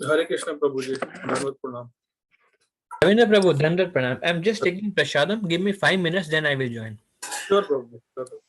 Hare Krishna Prabhuji. Dhanvat Pranam. Ravindra Prabhu, Dandat Pranam. I'm just taking Prashadam. Give me 5 minutes, then I will join. Sure, Prabhuji. Sure, Prabhuji.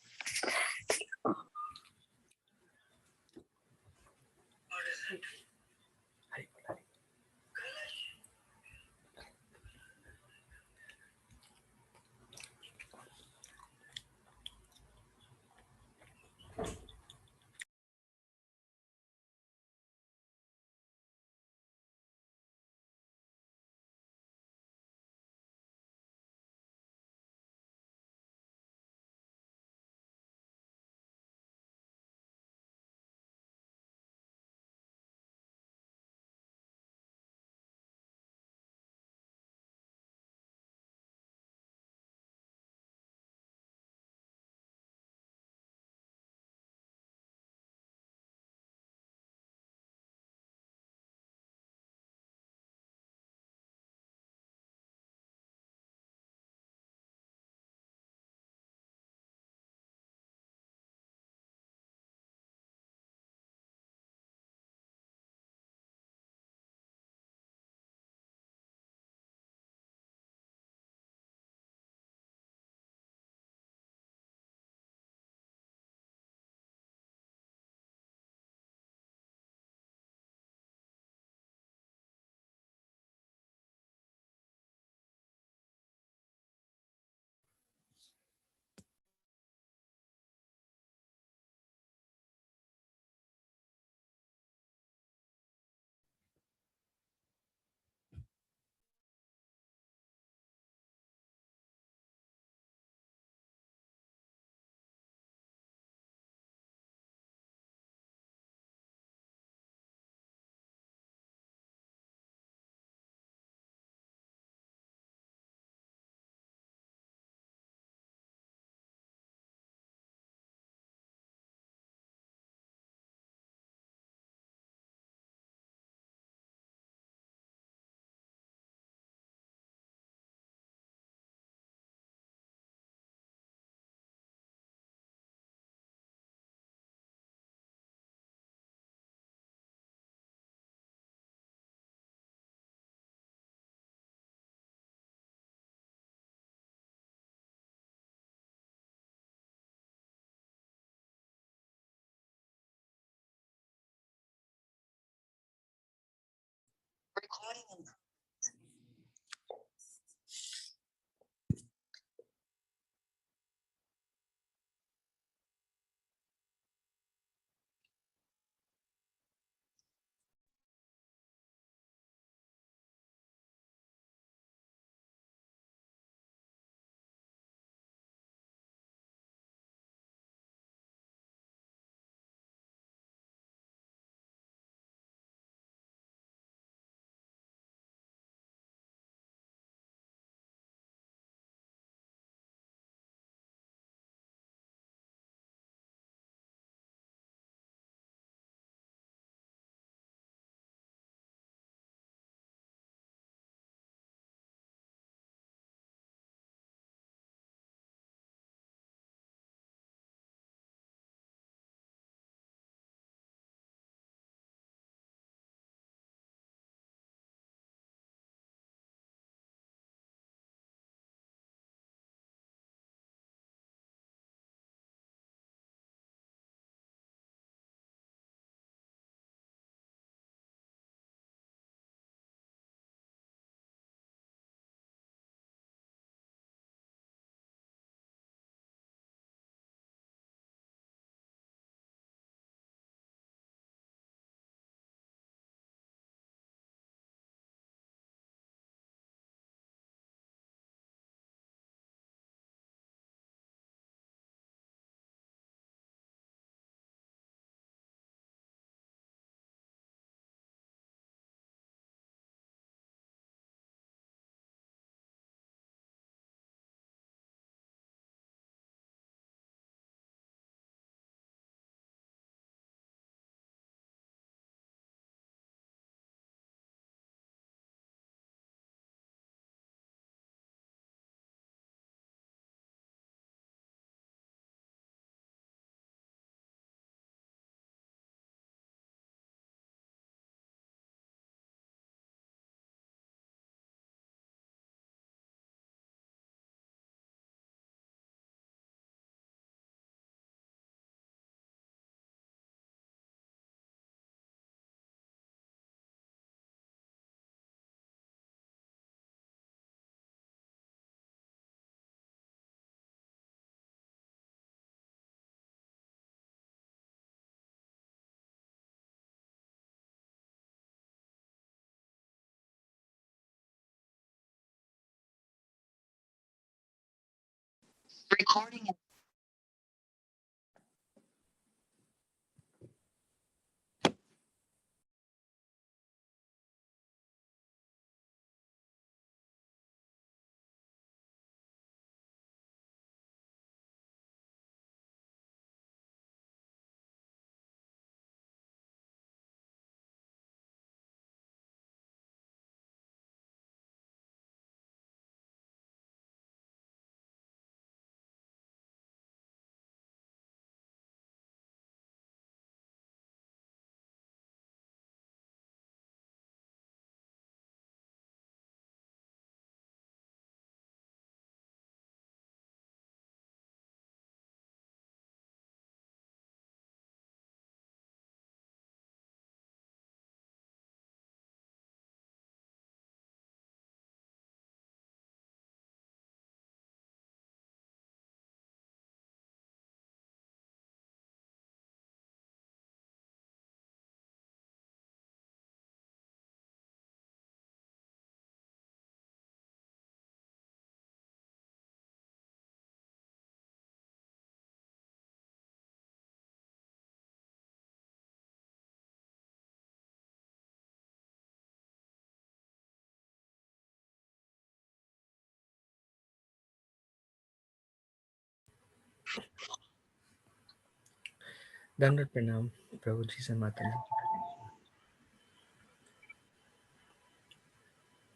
Dandat Pranam, Prabhuji se Mataji.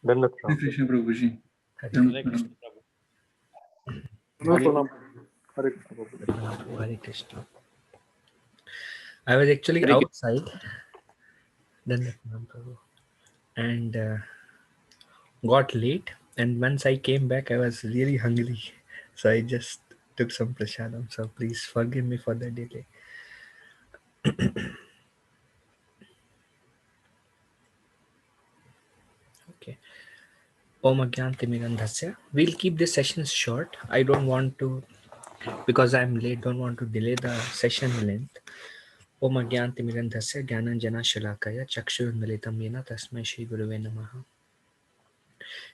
Dandat Hare Prabhu. Krishna Prabhuji. Hare Dandat Krishna. Pranam. No Pranam. Hare Krishna Prabhu. Prabhu, Hare Krishna. I was actually Hare Krishna. outside, Dandat Pranam, Prabhu, and got late. And once I came back, I was really hungry, so I just took some prasadam. So please forgive me for the delay. Okay. Om Agyantimirandhasya. We'll keep this session short. I don't want to, because I'm late, don't want to delay the session length. Om Agyantimirandhasya Jnananjana Shalakaya Chakshurunmilitam Yena Tasmai Shri Guruve Namaha.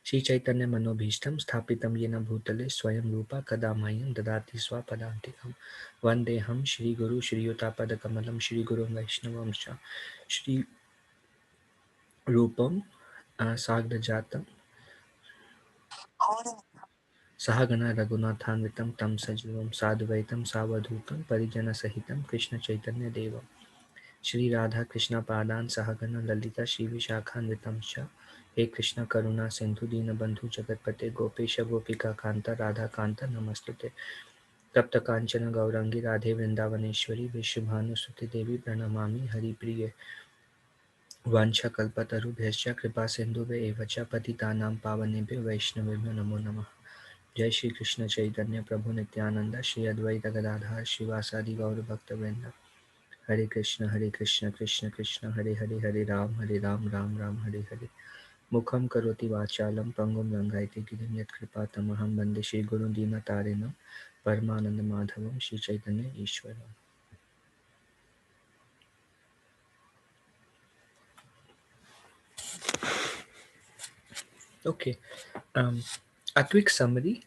Shri Chaitanya Manobhishtam Sthapitam Yena Bhutale Swayam Rupa Kadamayam Dadati Swapadantikam Vandeham Shri Guru Shri Yutapada Kamalam Shri Guru Vaishnavamsha Shri Rupam Sagdajatam Sahagana Raghunathanvitam Tam Sajivam Sadvaitam Savadhutam Parijana Sahitam Krishna Chaitanya Devam Shri Radha Krishna Padan Sahagana Lalita Shri Vishakhanvitam Sha He Krishna Karuna Sindhu Dina Bandhu Jagatpate Gopesha Gopika Kanta Radha Kanta Namastute Tapta Kanchana Gaurangi Radhe Vrindavaneshwari Vishubhanu Devi Pranamami Hari Priye Vancha Kalpatarubhyascha Kripa Sindhube Evacha Patitanam Pavanebhyo Vaishnavebhyo Namo Namah Jai Shri Krishna Chaitanya Prabhu Nityananda Shri Advaita Gadadhar Shivasadi Gaur Bhaktavinda Hare Krishna Krishna Krishna Hare Hare Hare Ram Ram Hare Hare Mukham Karoti Vachalam Pangum Rangaiti Girim Yat Kripa Tamaham Bande Shri Guru Dina Tarinam Paramananda Madhavam Shri Chaitanya Ishwaram. Okay, a quick summary.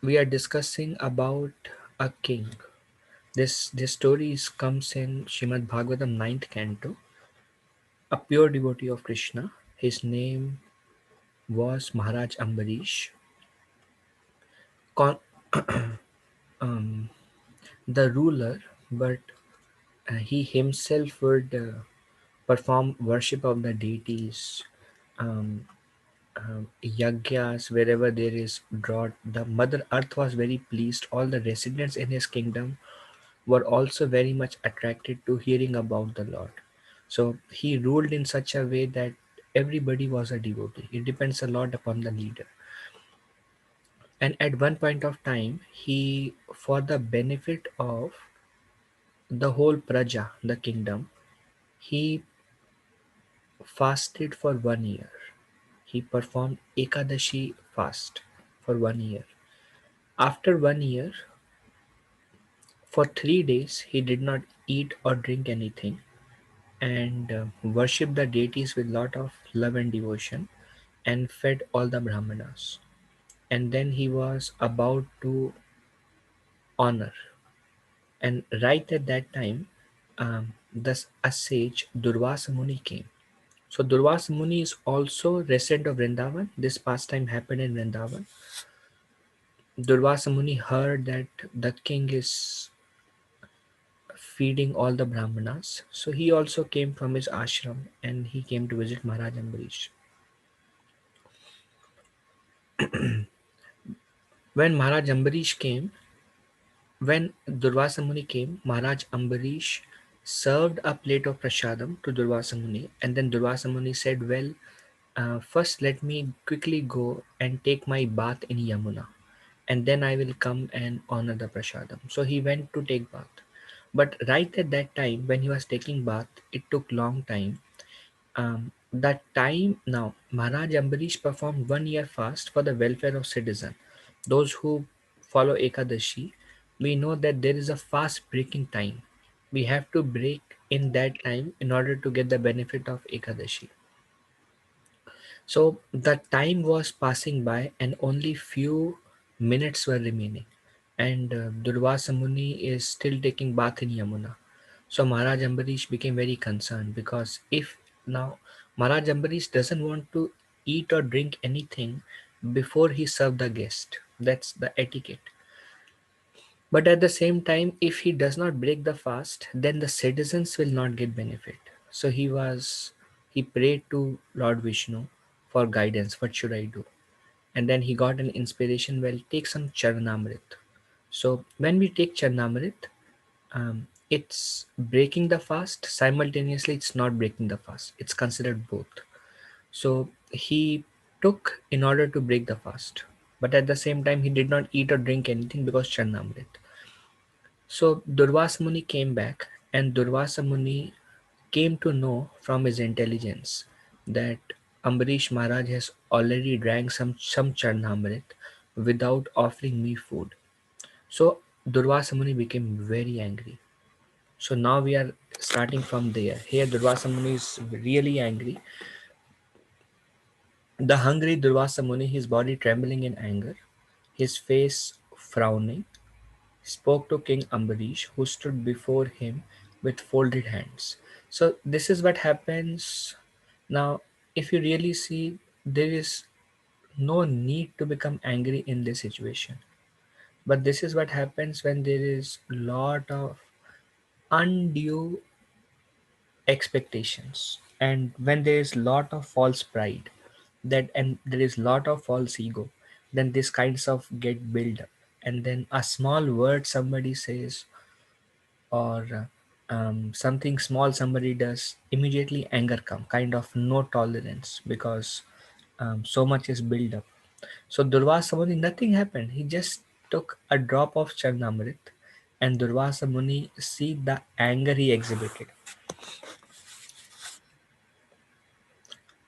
We are discussing about a king. This story comes in Shrimad Bhagavatam 9th canto. A pure devotee of Krishna. His name was Maharaj Ambarish. Con- the ruler, but he himself would perform worship of the deities, um, yagyas, wherever there is drought. The Mother Earth was very pleased. All the residents in his kingdom were also very much attracted to hearing about the Lord. So he ruled in such a way that everybody was a devotee. It depends a lot upon the leader. And at one point of time, he, for the benefit of the whole praja, the kingdom, he fasted for 1 year. He performed Ekadashi fast for 1 year. After 1 year, for 3 days, he did not eat or drink anything and worshipped the deities with lot of love and devotion and fed all the brahmanas. and then he was about to honor. And right at that time, thus a sage Durvasa Muni came. So Durvasa Muni is also resident of Vrindavan. This pastime happened in Vrindavan. Durvasa Muni heard that the king is feeding all the brahmanas. So he also came from his ashram and he came to visit Maharaj Ambarish. When Maharaj Ambarish came, when Durvasa Muni came, Maharaj Ambarish served a plate of prasadam to Durvasa Muni, and then Durvasa Muni said, "Well, first let me quickly go and take my bath in Yamuna, and then I will come and honor the prasadam." So he went to take bath. But right at that time, when he was taking bath, it took long time. That time now, Maharaj Ambarish performed 1 year fast for the welfare of citizen. Those who follow Ekadashi, we know that there is a fast breaking time. We have to break in that time in order to get the benefit of Ekadashi. So the time was passing by and only few minutes were remaining. And Durvasa Muni is still taking bath in Yamuna. So Maharaj Ambarish became very concerned because if now Maharaj Ambarish doesn't want to eat or drink anything before he served the guest. That's the etiquette. But at the same time, if he does not break the fast, then the citizens will not get benefit. So he prayed to Lord Vishnu for guidance. What should I do? And then he got an inspiration. Well, take some Charnamrit. So when we take Charnamrit, it's breaking the fast. Simultaneously, it's not breaking the fast. It's considered both. So he took in order to break the fast. But at the same time, he did not eat or drink anything because Charnamrit. So Durvasa Muni came back, and Durvasa Muni came to know from his intelligence that Ambarish Maharaj has already drank some Charnamrit without offering me food. So Durvasa Muni became very angry. So now we are starting from there. Here Durvasa Muni is really angry. The hungry Durvasa Muni, his body trembling in anger, his face frowning, spoke to King Ambarish, who stood before him with folded hands. So, this is what happens now. If you really see, there is no need to become angry in this situation. But this is what happens when there is lot of undue expectations and when there is lot of false pride that and there is lot of false ego, then these kinds of get built up, and then a small word somebody says or something small somebody does, immediately anger come, kind of no tolerance because so much is built up. So Durvasa Muni, nothing happened. He just took a drop of Charnamrit, and Durvasa Muni see the anger he exhibited.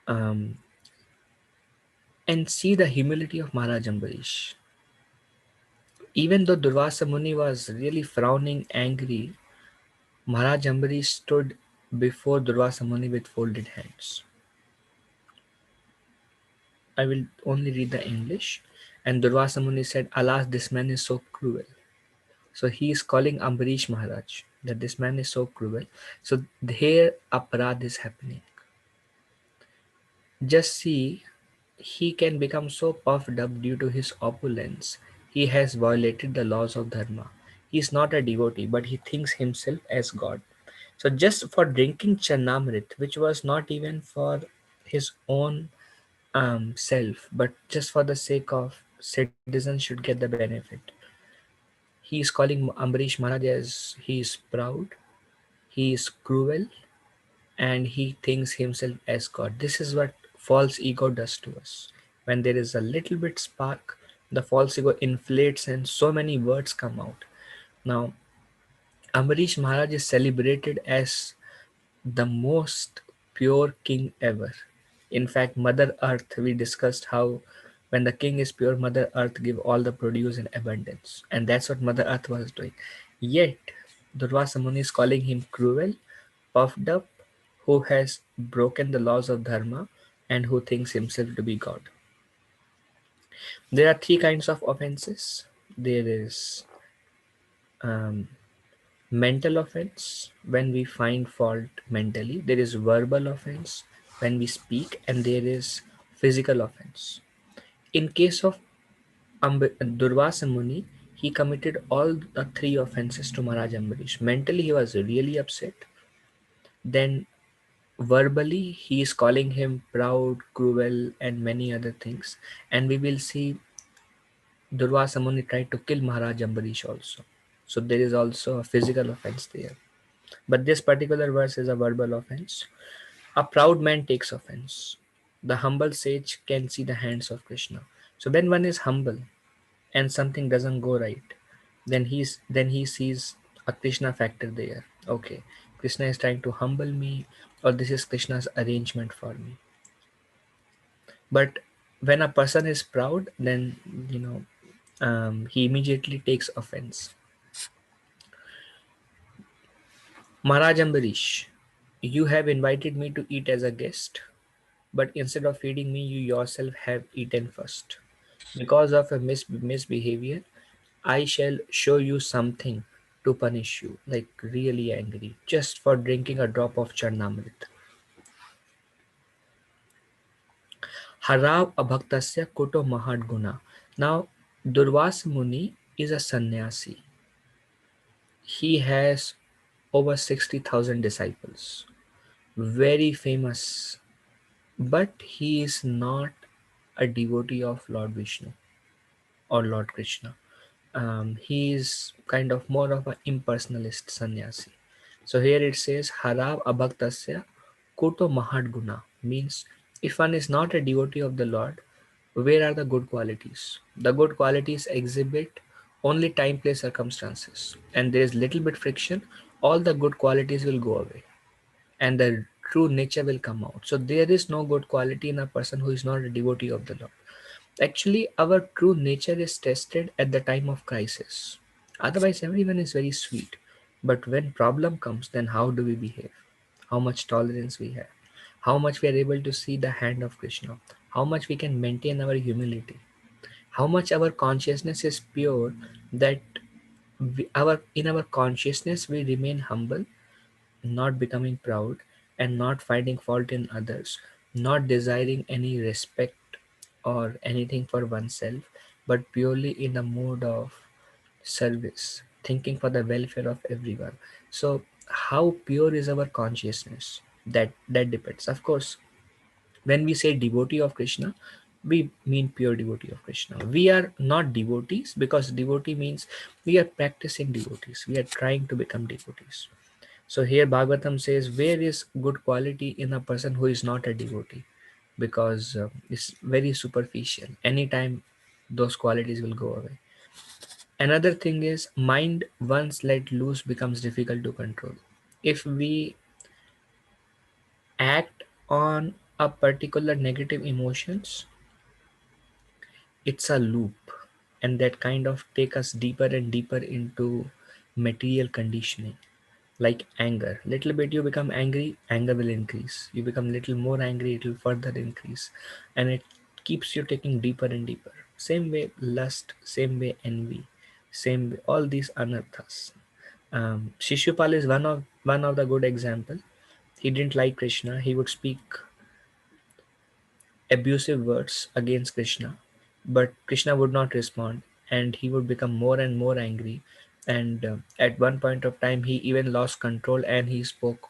Um, and see the humility of Maharaj Ambarish. Even though Durvasa Muni was really frowning, angry, Maharaj Ambarish stood before Durvasa Muni with folded hands. I will only read the English. And Durvasa Muni said, "Alas, this man is so cruel." So he is calling Ambarish Maharaj that this man is so cruel. So here aparad is happening. Just see, he can become so puffed up due to his opulence. He has violated the laws of Dharma. He is not a devotee, but he thinks himself as God. So just for drinking Chanamrit, which was not even for his own self, but just for the sake of citizens should get the benefit. He is calling Ambarish Maharaj as he is proud, he is cruel, and he thinks himself as God. This is what false ego does to us. When there is a little bit spark, the false ego inflates and so many words come out. Now, Ambarish Maharaj is celebrated as the most pure king ever. In fact, Mother Earth, we discussed how when the king is pure, Mother Earth give all the produce in abundance. And that's what Mother Earth was doing. Yet, Durvasa Muni is calling him cruel, puffed up, who has broken the laws of Dharma, and who thinks himself to be God. There are three kinds of offenses. There is um, mental offense when we find fault mentally, there is verbal offense when we speak, and there is physical offense. In case of Durvasa Muni, he committed all the three offenses to Maharaj Ambarish. Mentally, he was really upset. Then, verbally, he is calling him proud, cruel, and many other things. And we will see Durvasa Muni tried to kill Maharaj Ambarish also. So, there is also a physical offense there. But this particular verse is a verbal offense. A proud man takes offense. The humble sage can see the hands of Krishna. So when one is humble and something doesn't go right, then he sees a Krishna factor there. Okay, Krishna is trying to humble me, or this is Krishna's arrangement for me. But when a person is proud, then he immediately takes offense. Maharaj Ambarish, you have invited me to eat as a guest, but instead of feeding me, you yourself have eaten first. Because of a misbehavior, I shall show you something to punish you, like really angry, just for drinking a drop of Charnamrit. Harav abhaktasya koto mahad guna. Now, Durvas Muni is a sannyasi. He has over 60,000 disciples, very famous, but he is not a devotee of Lord Vishnu or Lord Krishna. He is kind of more of an impersonalist sannyasi. So here it says Harav Abhaktasya Koto Mahad Guna, means if one is not a devotee of the Lord, where are the good qualities? The good qualities exhibit only time, place, circumstances, and there is little bit friction, all the good qualities will go away and the true nature will come out. So there is no good quality in a person who is not a devotee of the Lord. Actually, our true nature is tested at the time of crisis. Otherwise, everyone is very sweet. But when problem comes, then how do we behave? How much tolerance we have? How much we are able to see the hand of Krishna? How much we can maintain our humility? How much our consciousness is pure that our in our consciousness we remain humble, not becoming proud, and not finding fault in others, not desiring any respect or anything for oneself, but purely in a mood of service, thinking for the welfare of everyone. So, how pure is our consciousness? That depends. Of course, when we say devotee of Krishna, we mean pure devotee of Krishna. We are not devotees because devotee means we are practicing devotees. We are trying to become devotees. So here Bhagavatam says, where is good quality in a person who is not a devotee? Because it's very superficial. Anytime those qualities will go away. Another thing is mind once let loose becomes difficult to control. If we act on a particular negative emotions, it's a loop, and that kind of take us deeper and deeper into material conditioning. Like anger, little bit you become angry, anger will increase. You become little more angry, it will further increase, and it keeps you taking deeper and deeper. Same way lust, same way envy, same way all these anarthas. Shishupal is one of the good example. He didn't like Krishna. He would speak abusive words against Krishna, but Krishna would not respond, and he would become more and more angry. And at one point of time, he even lost control, and he spoke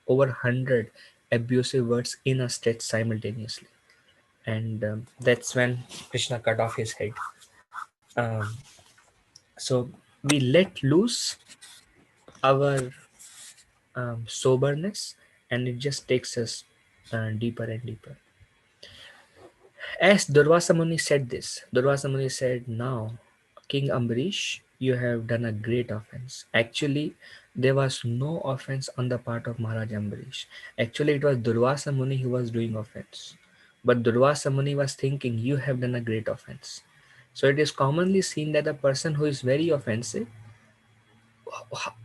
over 100 abusive words in a stretch simultaneously. And that's when Krishna cut off his head. Um, so we let loose our soberness, and it just takes us deeper and deeper. As Durvasa Muni said this, Durvasa Muni said, now, King Ambarish, you have done a great offense. Actually, there was no offense on the part of Maharaj Ambarish. Actually, it was Durvasa Muni who was doing offense. But Durvasa Muni was thinking, you have done a great offense. So it is commonly seen that a person who is very offensive,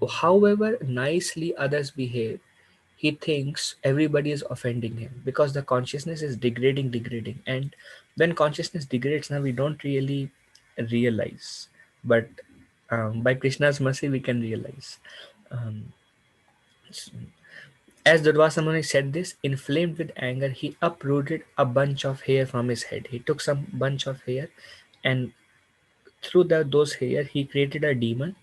however nicely others behave, he thinks everybody is offending him because the consciousness is degrading, and when consciousness degrades, now we don't really realize, but by Krishna's mercy we can realize. um, as Durvasa Muni said this, inflamed with anger, he uprooted a bunch of hair from his head. He took some bunch of hair, and through those hair, he created a demon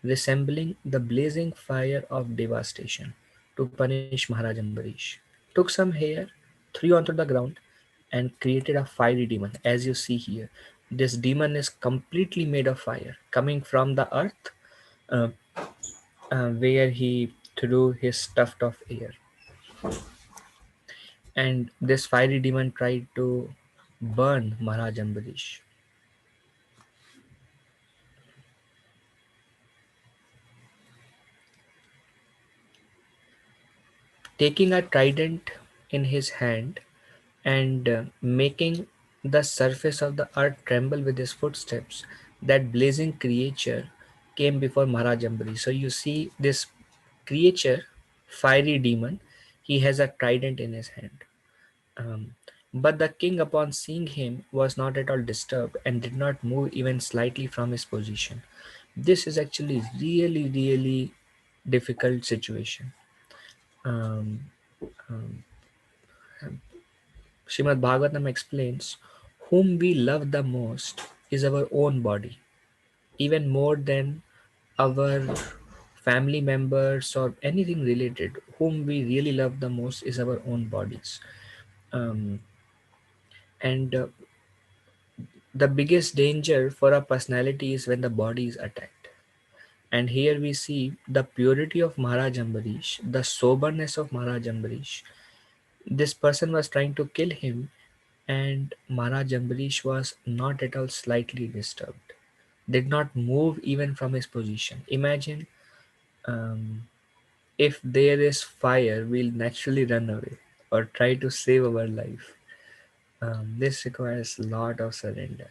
resembling the blazing fire of devastation to punish Maharaj Ambarish. Took some hair, threw onto the ground, and created a fiery demon, as you see here. This demon is completely made of fire, coming from the earth, uh, where he threw his tuft of hair. And this fiery demon tried to burn Maharaj Ambarish. Taking a trident in his hand and making the surface of the earth tremble with his footsteps, that blazing creature came before Maharaj Ambarish. So you see this creature, fiery demon, he has a trident in his hand. Um, but the king, upon seeing him, was not at all disturbed and did not move even slightly from his position. This is actually really difficult situation. Um, um, Srimad Bhagavatam explains, whom we love the most is our own body, even more than our family members or anything related. Whom we really love the most is our own bodies. Um, and The biggest danger for a personality is when the body is attacked. And here we see the purity of Maharaj Ambarish, the soberness of Maharaj Ambarish. This person was trying to kill him, and Maharaj Ambarish was not at all slightly disturbed, did not move even from his position. Imagine, um, if there is fire, we'll naturally run away or try to save our life. This requires a lot of surrender.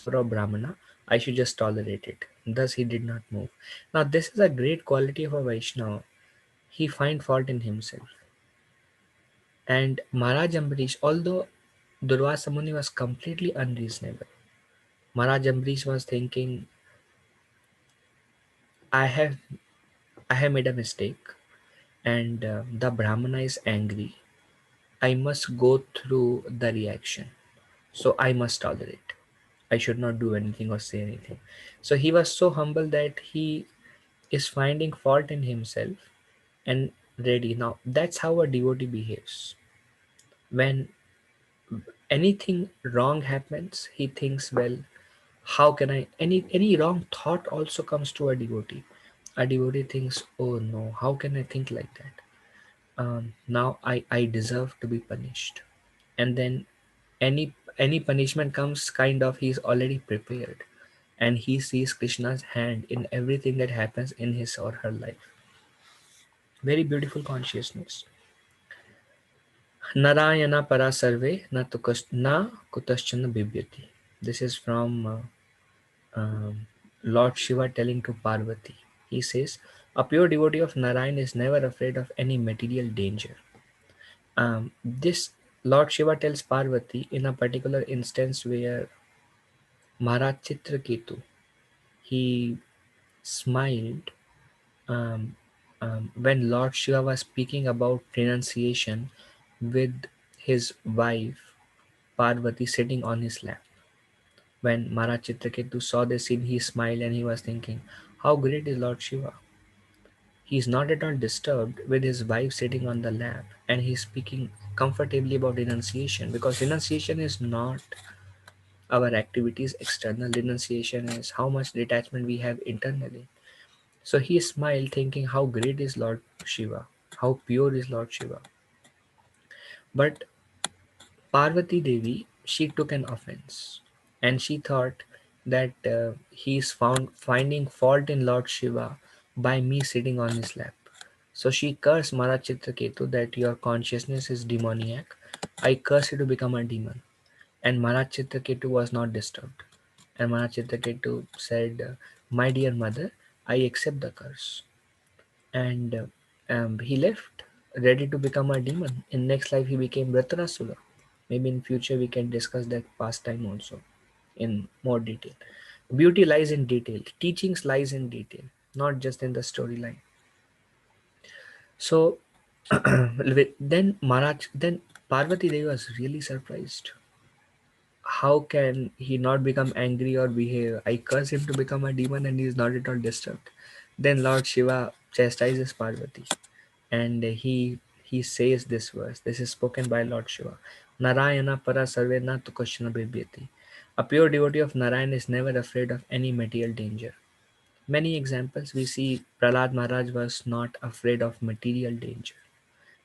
For a Brahmana, I should just tolerate it. Thus, he did not move. Now, this is a great quality of a Vaishnava. He find fault in himself. And Maharaj Ambarish, although Durvasa Muni was completely unreasonable, Maharaj Ambarish was thinking, I have I have made a mistake, and the Brahmana is angry. I must go through the reaction, so I must tolerate. I should not do anything or say anything. So he was so humble that he is finding fault in himself and ready. Now that's how a devotee behaves. When anything wrong happens, he thinks, well, how can I, any wrong thought also comes to a devotee. A devotee thinks, oh no, how can I think like that? Now I deserve to be punished. And then any punishment comes, kind of he's already prepared, and he sees Krishna's hand in everything that happens in his or her life. Very beautiful consciousness. Narayana para sarve na kutaschana bibyati. This is from Lord Shiva telling to Parvati. He says, a pure devotee of Narayan is never afraid of any material danger. This Lord Shiva tells Parvati in a particular instance where Maharaj Chitraketu, he smiled, um, when Lord Shiva was speaking about renunciation with his wife Parvati sitting on his lap. When Maharaj Chitraketu saw this scene, he smiled and he was thinking, how great is Lord Shiva? He is not at all disturbed with his wife sitting on the lap, and he is speaking comfortably about renunciation, because renunciation is not our activities external. Renunciation is how much detachment we have internally. So he smiled, thinking, how great is Lord Shiva, how pure is Lord Shiva. But Parvati Devi, she took an offense, and she thought that he is finding fault in Lord Shiva by me sitting on his lap. So she cursed Maharaj Chitraketu that your consciousness is demoniac. I curse you to become a demon. And Maharaj Chitraketu was not disturbed. And Maharaj Chitraketu said, my dear mother, I accept the curse. And he left, ready to become a demon. In next life, he became Vratrasura. Maybe in future we can discuss that pastime also in more detail. Beauty lies in detail. Teachings lies in detail, not just in the storyline. So then Parvati Devi was really surprised. How can he not become angry or behave? I curse him to become a demon and he is not at all disturbed. Then Lord Shiva chastises Parvati and he says this verse. This is spoken by Lord Shiva. Narayana para sarvena tu kashana bibhyati. A pure devotee of Narayan is never afraid of any material danger. Many examples we see Prahlad Maharaj was not afraid of material danger.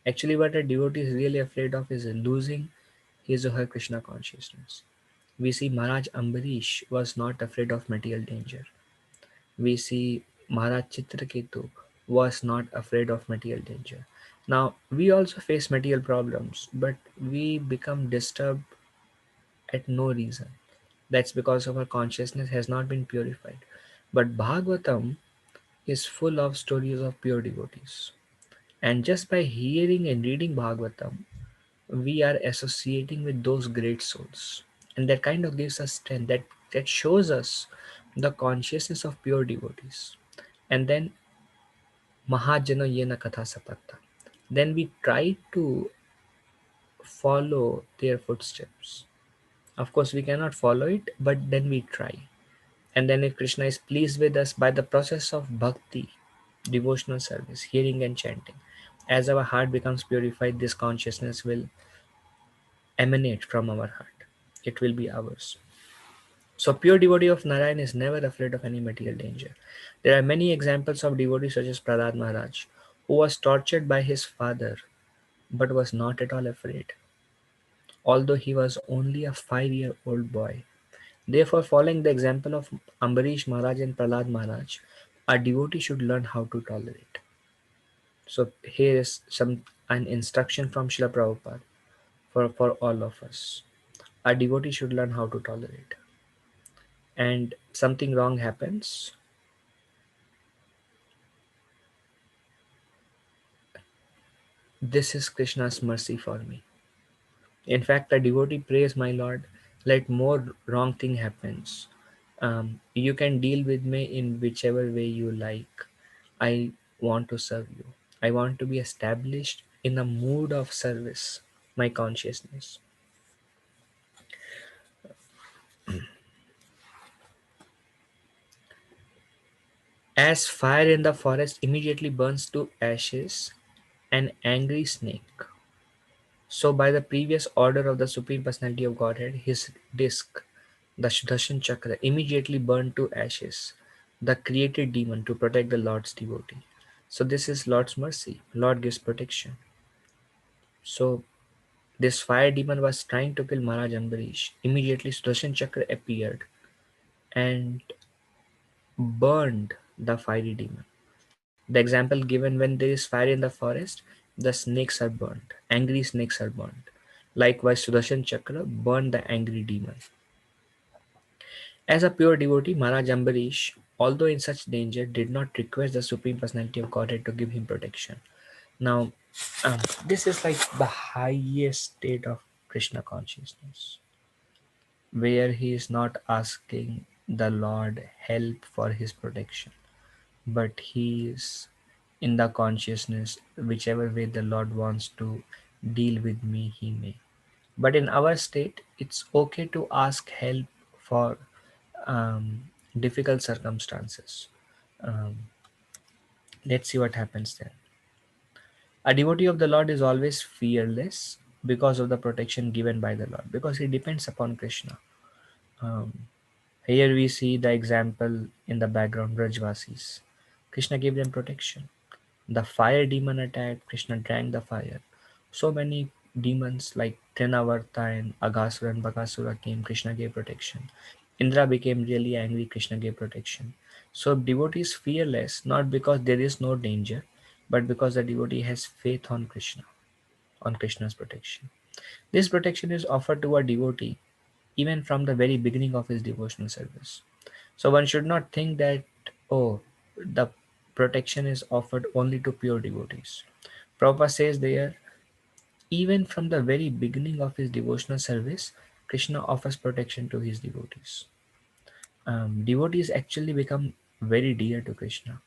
Actually, what a devotee is really afraid of is losing his or her Krishna consciousness. We see Maharaj Ambarish was not afraid of material danger. We see Maharaj Chitraketu was not afraid of material danger. Now, we also face material problems, but we become disturbed at no reason. That's because of our consciousness has not been purified. But Bhagavatam is full of stories of pure devotees. And just by hearing and reading Bhagavatam, we are associating with those great souls. And that kind of gives us strength, that shows us the consciousness of pure devotees. And then Mahajana Yena Katha Sapatta. Then we try to follow their footsteps. Of course, we cannot follow it, but then we try. And then if Krishna is pleased with us by the process of bhakti, devotional service, hearing and chanting, as our heart becomes purified, this consciousness will emanate from our heart. It will be ours. So pure devotee of Narayan is never afraid of any material danger. There are many examples of devotees such as Prahlad Maharaj, who was tortured by his father but was not at all afraid, although he was only a 5-year-old boy. Therefore, following the example of Ambarish Maharaj and Prahlad Maharaj, a devotee should learn how to tolerate. So here is an instruction from Srila Prabhupada for all of us. A devotee should learn how to tolerate. And something wrong happens, this is Krishna's mercy for me. In fact, a devotee prays, my Lord, let more wrong thing happens. You can deal with me in whichever way you like. I want to serve you. I want to be established in a mood of service, my consciousness. As fire in the forest immediately burns to ashes, an angry snake. So, by the previous order of the Supreme Personality of Godhead, his disc, the Sudarshan Chakra, immediately burned to ashes, the created demon to protect the Lord's devotee. So, this is Lord's mercy. Lord gives protection. So, this fire demon was trying to kill Maharaj Ambarish. Immediately, Sudarshan Chakra appeared and burned the fiery demon. The example given, when there is fire in the forest, the snakes are burnt. Angry snakes are burnt. Likewise, Sudarshan Chakra burned the angry demon. As a pure devotee, Maharaj Ambarish, although in such danger, did not request the Supreme Personality of Godhead to give him protection. Now, this is like the highest state of Krishna consciousness, where he is not asking the Lord help for his protection, but he is in the consciousness, whichever way the Lord wants to deal with me, he may. But in our state, it's okay to ask help for difficult circumstances. Um, let's see what happens then. A devotee of the Lord is always fearless because of the protection given by the Lord, because he depends upon Krishna. Um, Here we see the example in the background, Brajvasis. Krishna gave them protection. The fire demon attacked, Krishna drank the fire. So many demons like Trinavarta and Aghasura and Bakasura came, Krishna gave protection. Indra became really angry, Krishna gave protection. So devotee is fearless, not because there is no danger, but because the devotee has faith on Krishna's protection. This protection is offered to a devotee even from the very beginning of his devotional service. So one should not think that, oh, the protection is offered only to pure devotees. Prabhupada says there, even from the very beginning of his devotional service, Krishna offers protection to his devotees. Devotees actually become very dear to Krishna,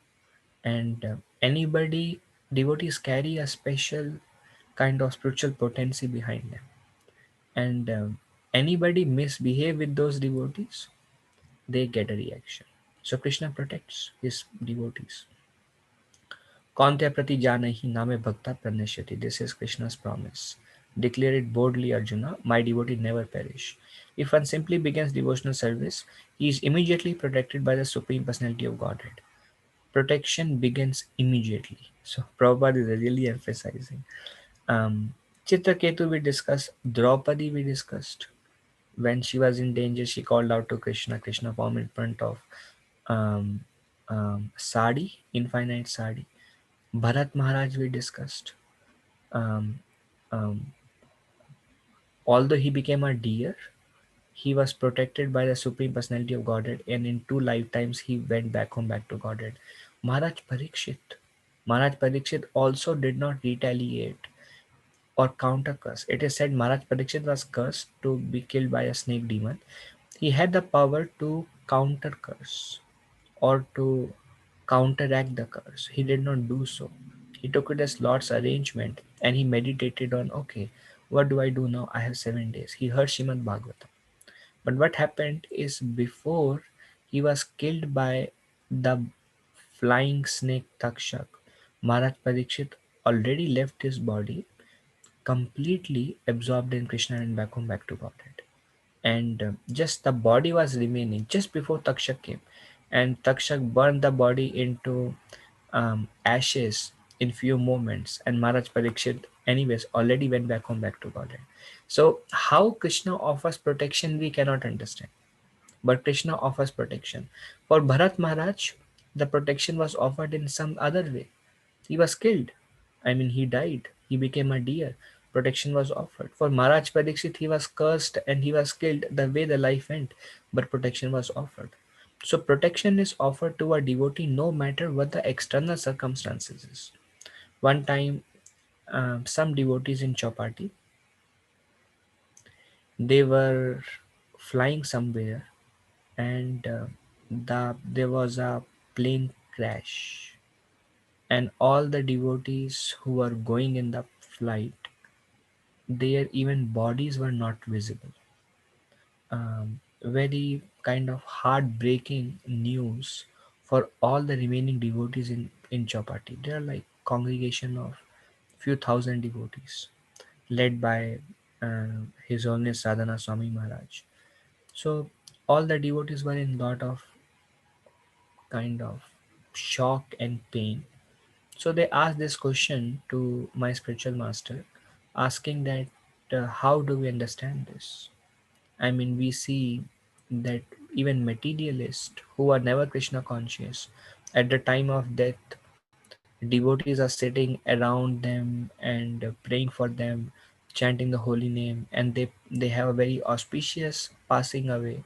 and anybody, devotees carry a special kind of spiritual potency behind them, and anybody misbehave with those devotees, they get a reaction. So Krishna protects his devotees. Kaunteya prati janahi name bhakta pranashyati. This is Krishna's promise. Declare it boldly, Arjuna, my devotee never perish. If one simply begins devotional service, he is immediately protected by the Supreme Personality of Godhead. Protection begins immediately. So Prabhupada is really emphasizing. Um, Chitraketu we discussed, Draupadi we discussed. When she was in danger, she called out to Krishna. Krishna formed in front of um, Sadi, infinite Sadi. Bharat Maharaj we discussed. Um, um, Although he became a deer, he was protected by the Supreme Personality of Godhead, and in 2 lifetimes he went back home, back to Godhead. Maharaj Parikshit. Maharaj Parikshit also did not retaliate or counter curse. It is said Maharaj Parikshit was cursed to be killed by a snake demon. He had the power to counter curse or to counteract the curse. He did not do so. He took it as Lord's arrangement and he meditated on, okay, what do I do now? I have 7 days. He heard Shrimad Bhagavatam. But what happened is before he was killed by the flying snake Takshak, Maharaj Parikshit already left his body completely absorbed in Krishna and back home, back to Godhead. And just the body was remaining just before Takshak came. And Takshak burned the body into ashes in few moments. And Maharaj Parikshit, anyways, already went back home, back to Godhead. So, how Krishna offers protection, we cannot understand. But Krishna offers protection. For Bharat Maharaj, the protection was offered in some other way. He was killed. I mean, he died. He became a deer. Protection was offered. For Maharaj Parikshit, he was cursed and he was killed the way the life went, but protection was offered. So, protection is offered to a devotee no matter what the external circumstances is. One time, some devotees in Chopati, they were flying somewhere, and there was a plane crash, and all the devotees who were going in the flight, their even bodies were not visible. Very kind of heartbreaking news for all the remaining devotees in Chapati. They are like congregation of few thousand devotees led by His Holiness Sadhana Swami Maharaj. So all the devotees were in lot of kind of shock and pain. So they asked this question to my spiritual master, asking that how do we understand this? I mean, we see that even materialists who are never Krishna conscious, at the time of death, devotees are sitting around them and praying for them, chanting the holy name, and they have a very auspicious passing away.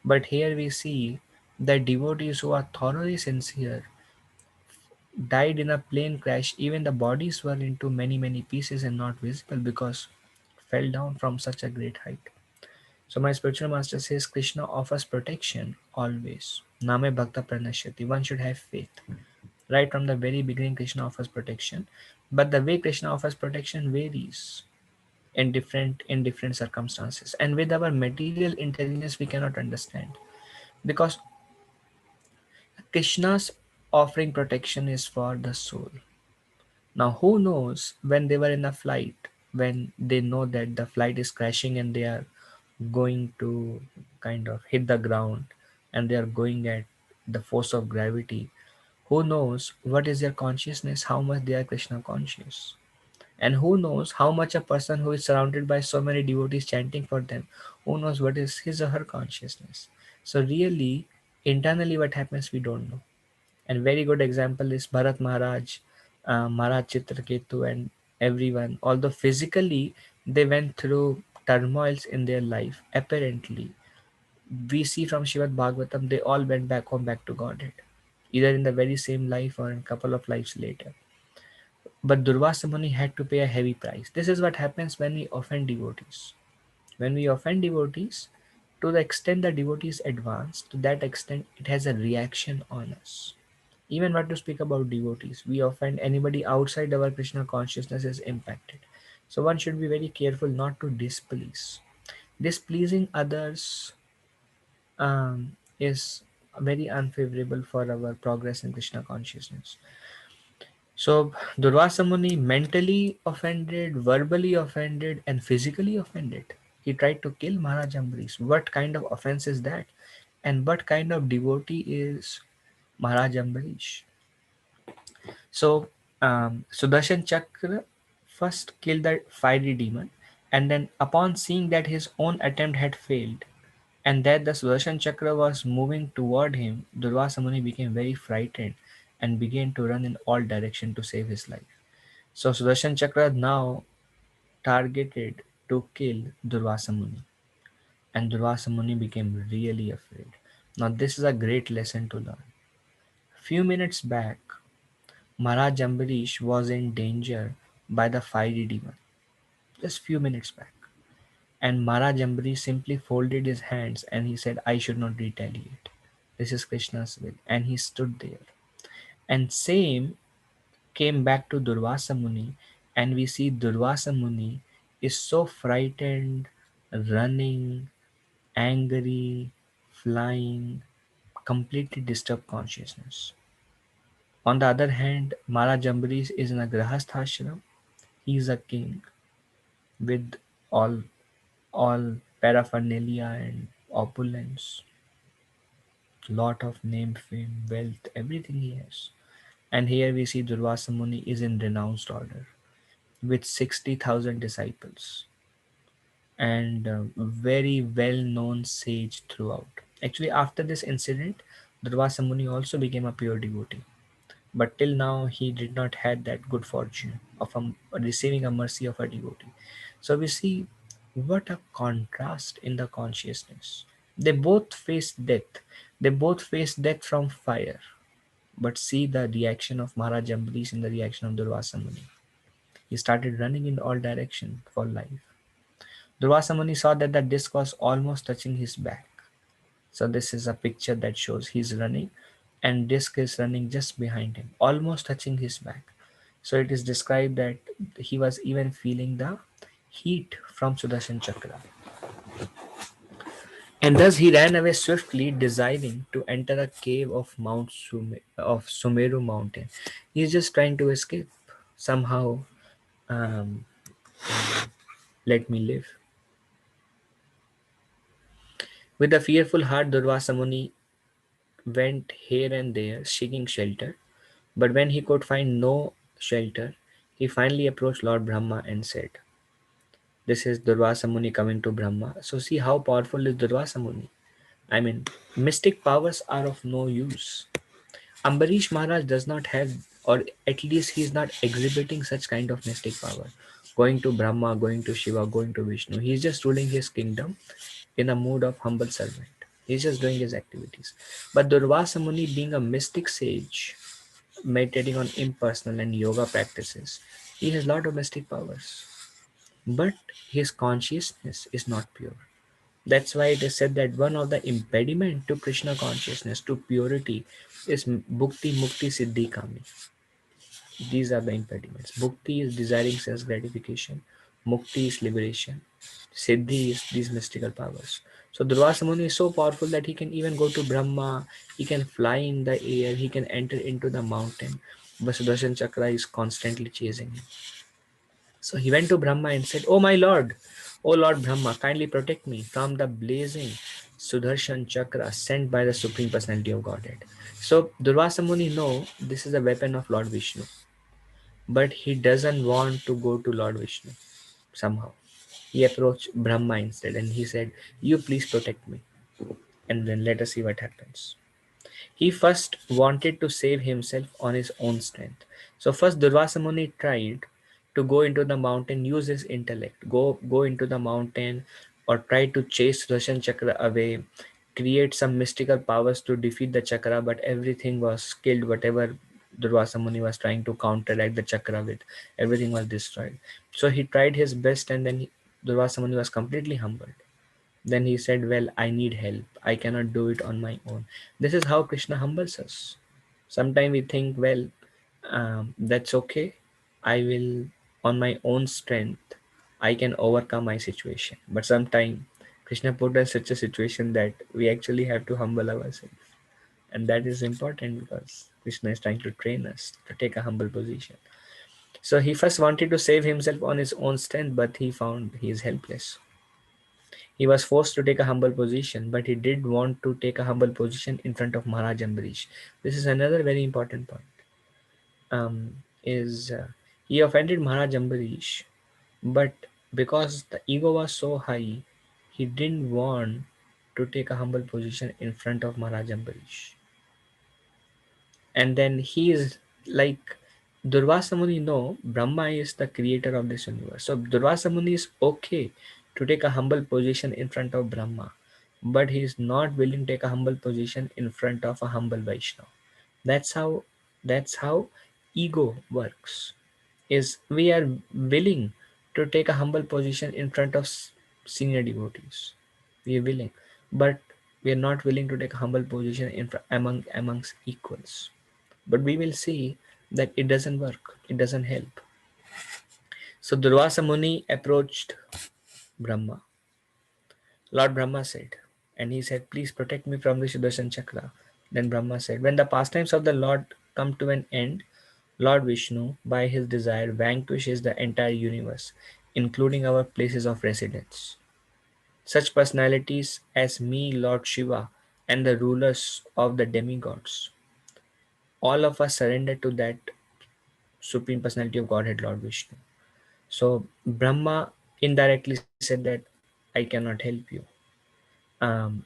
But here we see that devotees who are thoroughly sincere died in a plane crash. Even the bodies were into many pieces and not visible because fell down from such a great height. So my spiritual master says Krishna offers protection always. Name Bhakta Pranashyati. One should have faith. Right from the very beginning, Krishna offers protection. But the way Krishna offers protection varies in different circumstances. And with our material intelligence, we cannot understand. Because Krishna's offering protection is for the soul. Now, who knows when they were in a flight, when they know that the flight is crashing and they are going to kind of hit the ground and they are going at the force of gravity, who knows what is their consciousness, how much they are Krishna conscious, and who knows how much a person who is surrounded by so many devotees chanting for them, who knows what is his or her consciousness. So really, internally what happens we don't know. And very good example is Bharat Maharaj. Maharaj Chitraketu and everyone, although physically they went through turmoils in their life, apparently, we see from Shivad Bhagavatam, they all went back home, back to Godhead, either in the very same life or in a couple of lives later. But Durvasa Muni had to pay a heavy price. This is what happens when we offend devotees. When we offend devotees, to the extent the devotees advance, to that extent it has a reaction on us. Even what to speak about devotees, we offend anybody outside our Krishna consciousness is impacted. So one should be very careful not to displease. Displeasing others is very unfavorable for our progress in Krishna consciousness. So Durvasa Muni mentally offended, verbally offended, and physically offended. He tried to kill Maharaj Ambarish. What kind of offense is that? And what kind of devotee is Maharaj Ambarish? So Sudarshan Chakra first killed the fiery demon, and then upon seeing that his own attempt had failed, and that the Sudarshan Chakra was moving toward him, Durvasa Muni became very frightened and began to run in all directions to save his life. So Sudarshan Chakra now targeted to kill Durvasa Muni, and Durvasa Muni became really afraid. Now this is a great lesson to learn. Few minutes back, Maharaj Ambarish was in danger by the fiery demon. Just few minutes back. And Maharaj Ambarish simply folded his hands and he said, I should not retaliate. This is Krishna's will. And he stood there. And same came back to Durvasa Muni, and we see Durvasa Muni is so frightened, running, angry, flying, completely disturbed consciousness. On the other hand, Maharaj Ambarish is in a Grahastha ashram. He is a king with all all paraphernalia and opulence, lot of name, fame, wealth, everything he has. And here we see Durvasa Muni is in renounced order with 60,000 disciples and very well known sage throughout. Actually, after this incident, Durvasa Muni also became a pure devotee. But till now, he did not had that good fortune of receiving a mercy of a devotee. So we see what a contrast in the consciousness. They both faced death. They both faced death from fire. But see the reaction of Maharaj Ambarish in the reaction of Durvasa Muni. He started running in all directions for life. Durvasa Muni saw that the disc was almost touching his back. So this is a picture that shows he's running and disc is running just behind him, almost touching his back. So it is described that he was even feeling the heat from Sudarshan Chakra. And thus he ran away swiftly, desiring to enter a cave of of Sumeru mountain. He's just trying to escape. Somehow, um, let me live. With a fearful heart, Durvasa Muni went here and there, seeking shelter. But when he could find no shelter, he finally approached Lord Brahma and said, this is Durvasa Muni coming to Brahma. So see how powerful is Durvasa Muni. I mean, mystic powers are of no use. Ambarish Maharaj does not have, or at least he is not exhibiting such kind of mystic power. Going to Brahma, going to Shiva, going to Vishnu. He is just ruling his kingdom in a mood of humble servant. He is just doing his activities. But Durvasa Muni, being a mystic sage, meditating on impersonal and yoga practices, he has a lot of mystic powers. But his consciousness is not pure. That's why it is said that one of the impediment to Krishna consciousness, to purity, is bhukti, mukti, siddhi, kami. These are the impediments. Bhukti is desiring sense gratification. Mukti is liberation. Siddhi is these mystical powers. So Durvasa Muni is so powerful that he can even go to Brahma, he can fly in the air, he can enter into the mountain. But Sudarshan Chakra is constantly chasing him. So he went to Brahma and said, oh my lord, O Lord Brahma, kindly protect me from the blazing Sudarshan Chakra sent by the Supreme Personality of Godhead. So Durvasa Muni know this is a weapon of Lord Vishnu, but he doesn't want to go to Lord Vishnu somehow. He approached Brahma instead and he said, you please protect me and then let us see what happens. He first wanted to save himself on his own strength. So first Durvasa Muni tried to go into the mountain, use his intellect, go into the mountain, or try to chase Sudarshan Chakra away, create some mystical powers to defeat the chakra, but everything was killed. Whatever Durvasa Muni was trying to counteract the chakra with, everything was destroyed. So he tried his best, and then Durvasa Muni was completely humbled. Then he said, well, I need help. I cannot do it on my own. This is how Krishna humbles us. Sometimes we think, well, that's okay. I will, on my own strength, I can overcome my situation. But sometimes Krishna put us such a situation that we actually have to humble ourselves. And that is important because Krishna is trying to train us to take a humble position. So he first wanted to save himself on his own strength, but he found he is helpless. He was forced to take a humble position, but he did want to take a humble position in front of Maharaj Ambarish. This is another very important point. Is He offended Maharaj Ambarish, but because the ego was so high, he didn't want to take a humble position in front of Maharaj Ambarish. And then he is like Durvasa Muni, no, Brahma is the creator of this universe. So Durvasa Muni is okay to take a humble position in front of Brahma, but he is not willing to take a humble position in front of a humble Vaishnava. That's how that's how ego works. Is we are willing to take a humble position in front of senior devotees. We are willing, but we are not willing to take a humble position amongst equals. But we will see that it doesn't work, it doesn't help. So Durvasa Muni approached Brahma. Lord Brahma said, and he said, please protect me from the Sudarshan Chakra. Then Brahma said, when the pastimes of the Lord come to an end, Lord Vishnu, by his desire, vanquishes the entire universe, including our places of residence. Such personalities as me, Lord Shiva, and the rulers of the demigods, all of us surrender to that Supreme Personality of Godhead, Lord Vishnu. So Brahma indirectly said that I cannot help you. Um,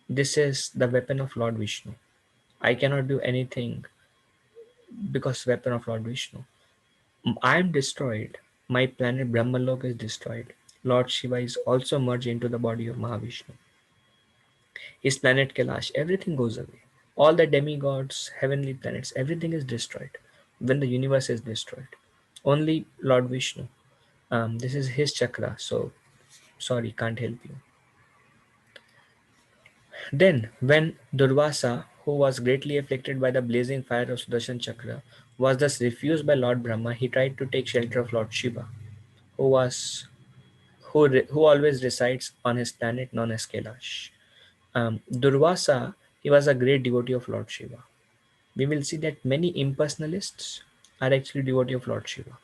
this is the weapon of Lord Vishnu. I cannot do anything because weapon of Lord Vishnu. I am destroyed. My planet Brahmalok is destroyed. Lord Shiva is also merged into the body of Mahavishnu. His planet Kailash, everything goes away. All the demigods, heavenly planets, everything is destroyed when the universe is destroyed. Only Lord Vishnu. This is his chakra, so sorry, can't help you. Then, when Durvasa, who was greatly afflicted by the blazing fire of Sudarshan Chakra, was thus refused by Lord Brahma, he tried to take shelter of Lord Shiva, who was who always resides on his planet known as Kailash. Durvasa, he was a great devotee of Lord Shiva. We will see that many impersonalists are actually devotee of Lord Shiva,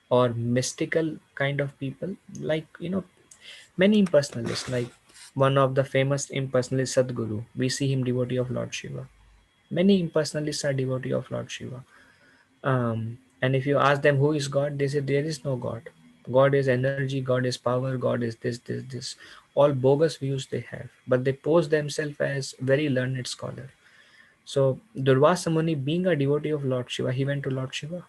or mystical kind of people, like many impersonalists, like one of the famous impersonalists, Sadguru. We see him devotee of Lord Shiva. Many impersonalists are devotee of Lord Shiva. And if you ask them who is God, they say there is no God. God is energy, God is power, God is this. All bogus views they have, but they pose themselves as very learned scholar. So Durvasa Muni, being a devotee of Lord Shiva, he went to Lord Shiva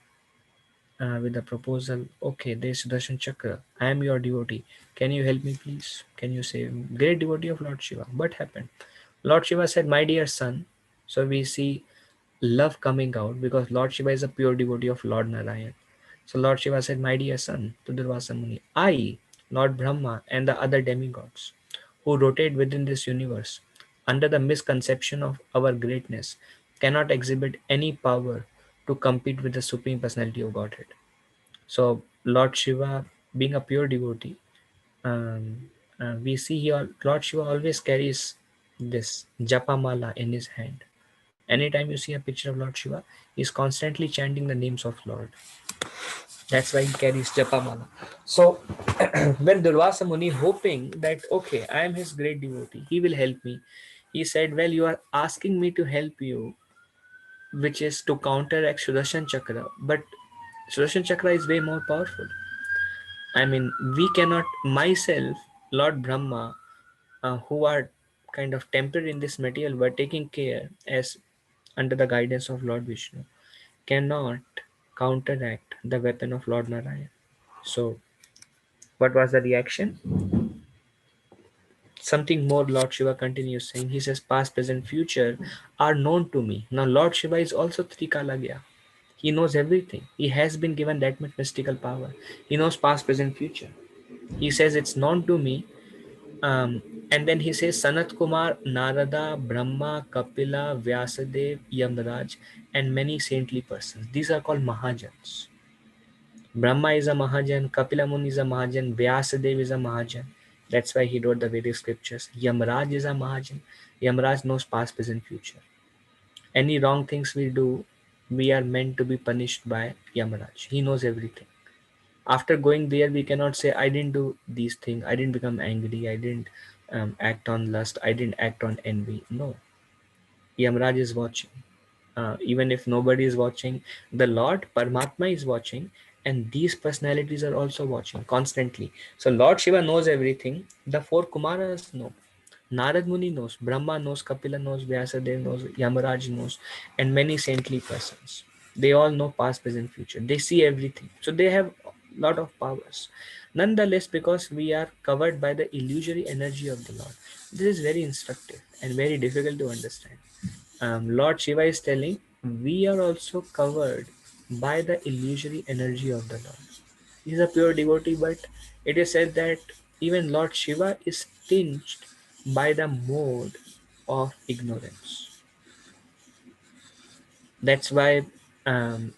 with the proposal, okay, there's Sudarshan Chakra. I am your devotee. Can you help me, please? Can you save me? Great devotee of Lord Shiva. What happened? Lord Shiva said, my dear son. So we see love coming out because Lord Shiva is a pure devotee of Lord Narayan. So Lord Shiva said, my dear son, to Durvasa Muni, I, Lord Brahma, and the other demigods who rotate within this universe under the misconception of our greatness cannot exhibit any power to compete with the Supreme Personality of Godhead. So Lord Shiva, being a pure devotee, we see here Lord Shiva always carries this japa mala in his hand. Anytime you see a picture of Lord Shiva, he is constantly chanting the names of Lord. That's why he carries japa mala. So when Durvasa Muni, hoping that okay, I am his great devotee, he will help me, he said, well, you are asking me to help you, which is to counteract Sudarshan Chakra, but Sudarshan Chakra is way more powerful. I mean, we cannot, myself, Lord Brahma, who are kind of tempered in this material, were taking care as under the guidance of Lord Vishnu cannot counteract the weapon of Lord Narayan. So, what was the reaction? Something more Lord Shiva continues saying. He says, past, present, future are known to me. Now, Lord Shiva is also Trikalagya. He knows everything. He has been given that much mystical power. He knows past, present, future. He says it's known to me. Um, and then he says Sanat Kumar, Narada, Brahma, Kapila, Vyasadev, Yamraj, and many saintly persons. These are called Mahajans. Brahma is a Mahajan, Kapila Muni is a Mahajan, Vyasadev is a Mahajan. That's why he wrote the Vedic scriptures. Yamraj is a Mahajan. Yamraj knows past, present, future. Any wrong things we do, we are meant to be punished by Yamaraj. He knows everything. After going there, we cannot say, I didn't do these things, I didn't become angry, I didn't act on lust, I didn't act on envy. No, Yamaraj is watching. Even if nobody is watching, the Lord Paramatma is watching, and these personalities are also watching constantly. So Lord Shiva knows everything. The four Kumaras know. Narad Muni knows, Brahma knows, Kapila knows, Vyasadev knows, Yamaraj knows, and many saintly persons. They all know past, present, future. They see everything. So they have a lot of powers. Nonetheless, because we are covered by the illusory energy of the Lord, this is very instructive and very difficult to understand. Lord Shiva is telling we are also covered by the illusory energy of the Lord. He is a pure devotee, but it is said that even Lord Shiva is tinged by the mode of ignorance. That's why um,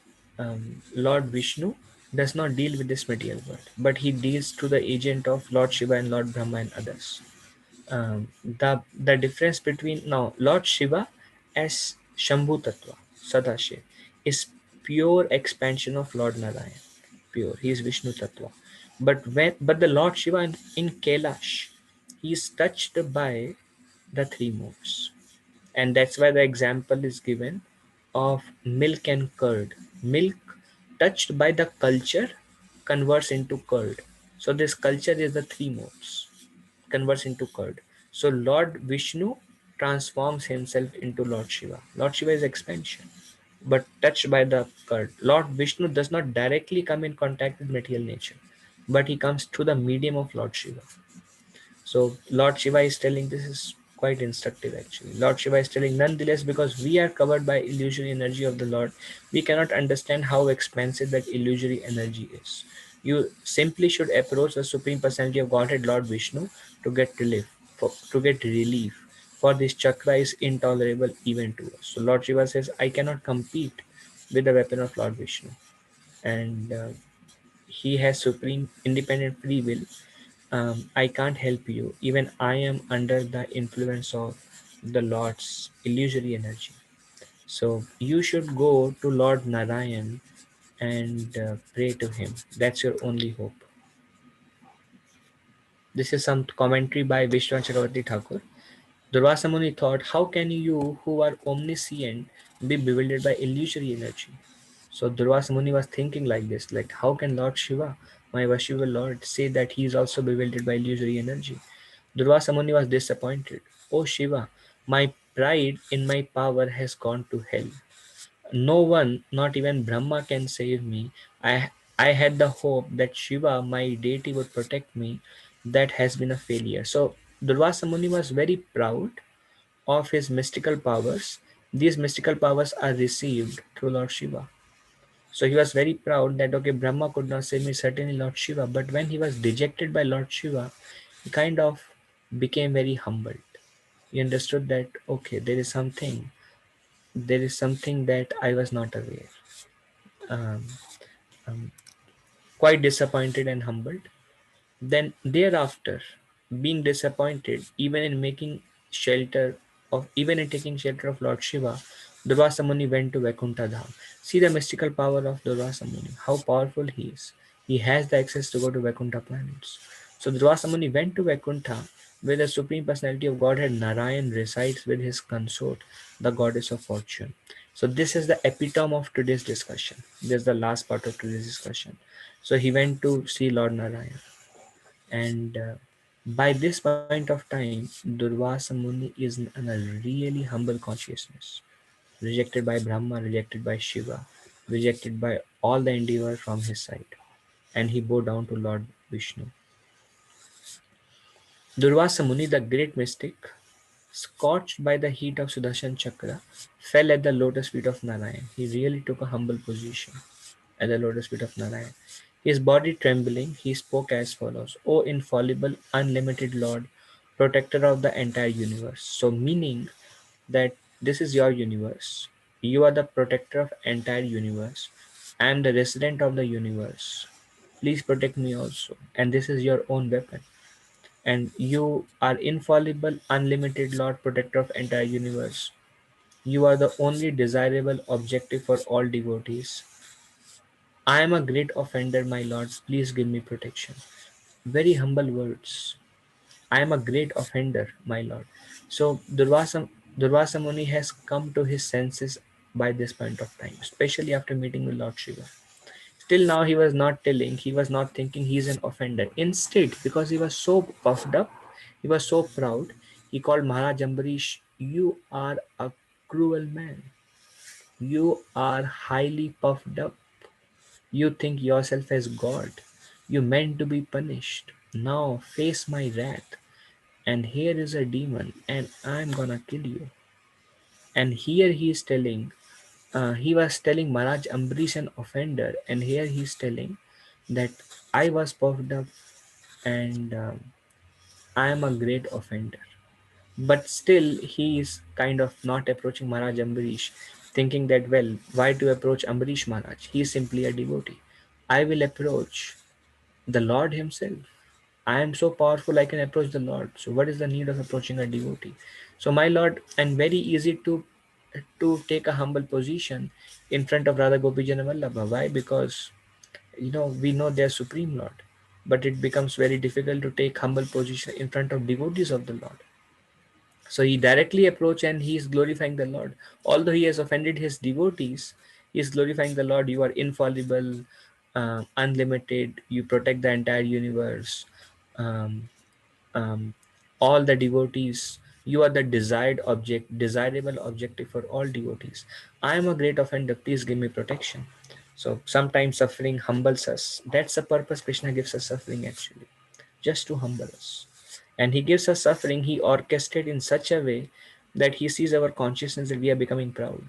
Lord Vishnu does not deal with this material world, but he deals through the agent of Lord Shiva and Lord Brahma and others. The difference between now Lord Shiva as Shambhu Tattva, Sadashiv, is pure expansion of Lord Narayan. Pure. He is Vishnu Tattva. But the Lord Shiva in Kailash, he is touched by the three modes. And that's why the example is given of milk and curd. Milk touched by the culture converts into curd. So this culture is the three modes, converts into curd. So Lord Vishnu transforms himself into Lord Shiva. Lord Shiva is expansion, but touched by the curd. Lord Vishnu does not directly come in contact with material nature, but he comes through the medium of Lord Shiva. So Lord Shiva is telling this is quite instructive actually. Lord Shiva is telling nonetheless, because we are covered by illusory energy of the Lord, we cannot understand how expansive that illusory energy is. You simply should approach the Supreme Personality of Godhead, Lord Vishnu, to get relief. For this chakra is intolerable even to us. So Lord Shiva says, I cannot compete with the weapon of Lord Vishnu. And he has supreme independent free will. I can't help you. Even I am under the influence of the Lord's illusory energy. So you should go to Lord Narayan and pray to him. That's your only hope. This is some commentary by Vishwan Chakravarti Thakur. Durvasa Muni thought, how can you who are omniscient be bewildered by illusory energy? So Durvasa Muni was thinking like this, like how can Lord Shiva, my worshipful Lord, say that he is also bewildered by illusory energy? Durvasa Muni was disappointed. Oh Shiva, my pride in my power has gone to hell. No one, not even Brahma, can save me. I had the hope that Shiva, my deity, would protect me. That has been a failure. So Durvasa Muni was very proud of his mystical powers. These mystical powers are received through Lord Shiva. So he was very proud that okay, Brahma could not save me, certainly Lord Shiva. But when he was dejected by Lord Shiva, he kind of became very humbled. He understood that okay, there is something that I was not aware. Um, um, Quite disappointed and humbled. Then thereafter, being disappointed, even in making shelter even in taking shelter of Lord Shiva, Durvasa Muni went to Vaikuntha Dham. See the mystical power of Durvasa Muni, how powerful he is. He has the access to go to Vaikuntha planets. So Durvasa Muni went to Vaikuntha, where the Supreme Personality of Godhead Narayan resides with his consort, the goddess of fortune. So this is the epitome of today's discussion. This is the last part of today's discussion. So he went to see Lord Narayan. And by this point of time, Durvasa Muni is in a really humble consciousness. rejected by Brahma, rejected by Shiva, rejected by all the endeavor from his side, and he bowed down to Lord Vishnu. Durvasa Muni, the great mystic, scorched by the heat of Sudarshan Chakra, fell at the lotus feet of Narayan. He really took a humble position at the lotus feet of Narayan. His body trembling, he spoke as follows: O infallible, unlimited Lord, protector of the entire universe. So, meaning that this is your universe. You are the protector of entire universe. I am the resident of the universe. Please protect me also. And this is your own weapon. And you are infallible, unlimited Lord, protector of entire universe. You are the only desirable objective for all devotees. I am a great offender, my lords. Please give me protection. Very humble words. I am a great offender, my lord. So Durvasa Muni has come to his senses by this point of time, especially after meeting with Lord Shiva. Still now he was not telling, he was not thinking he is an offender. Instead, because he was so puffed up, he was so proud, he called Maharaj Ambarish, you are a cruel man. You are highly puffed up. You think yourself as God. You meant to be punished. Now face my wrath. And here is a demon, and I'm gonna kill you. And here he is telling, he was telling Maharaj Ambarish an offender, and here he is telling that I was puffed up and I am a great offender. But still, he is kind of not approaching Maharaj Ambarish, thinking that, well, why to approach Ambarish Maharaj? He is simply a devotee. I will approach the Lord Himself. I am so powerful, I can approach the Lord. So, what is the need of approaching a devotee? So, my Lord, and very easy to take a humble position in front of Radha Gopijana Vallabha. Why? Because we know they are Supreme Lord, but it becomes very difficult to take humble position in front of devotees of the Lord. So he directly approached and he is glorifying the Lord. Although he has offended his devotees, he is glorifying the Lord. You are infallible, unlimited. You protect the entire universe. Um, um, all the devotees. You are the desirable objective for all devotees. I am a great offender. Please give me protection. So sometimes suffering humbles us. That's the purpose Krishna gives us suffering actually, just to humble us. And he gives us suffering, he orchestrated in such a way that he sees our consciousness that we are becoming proud.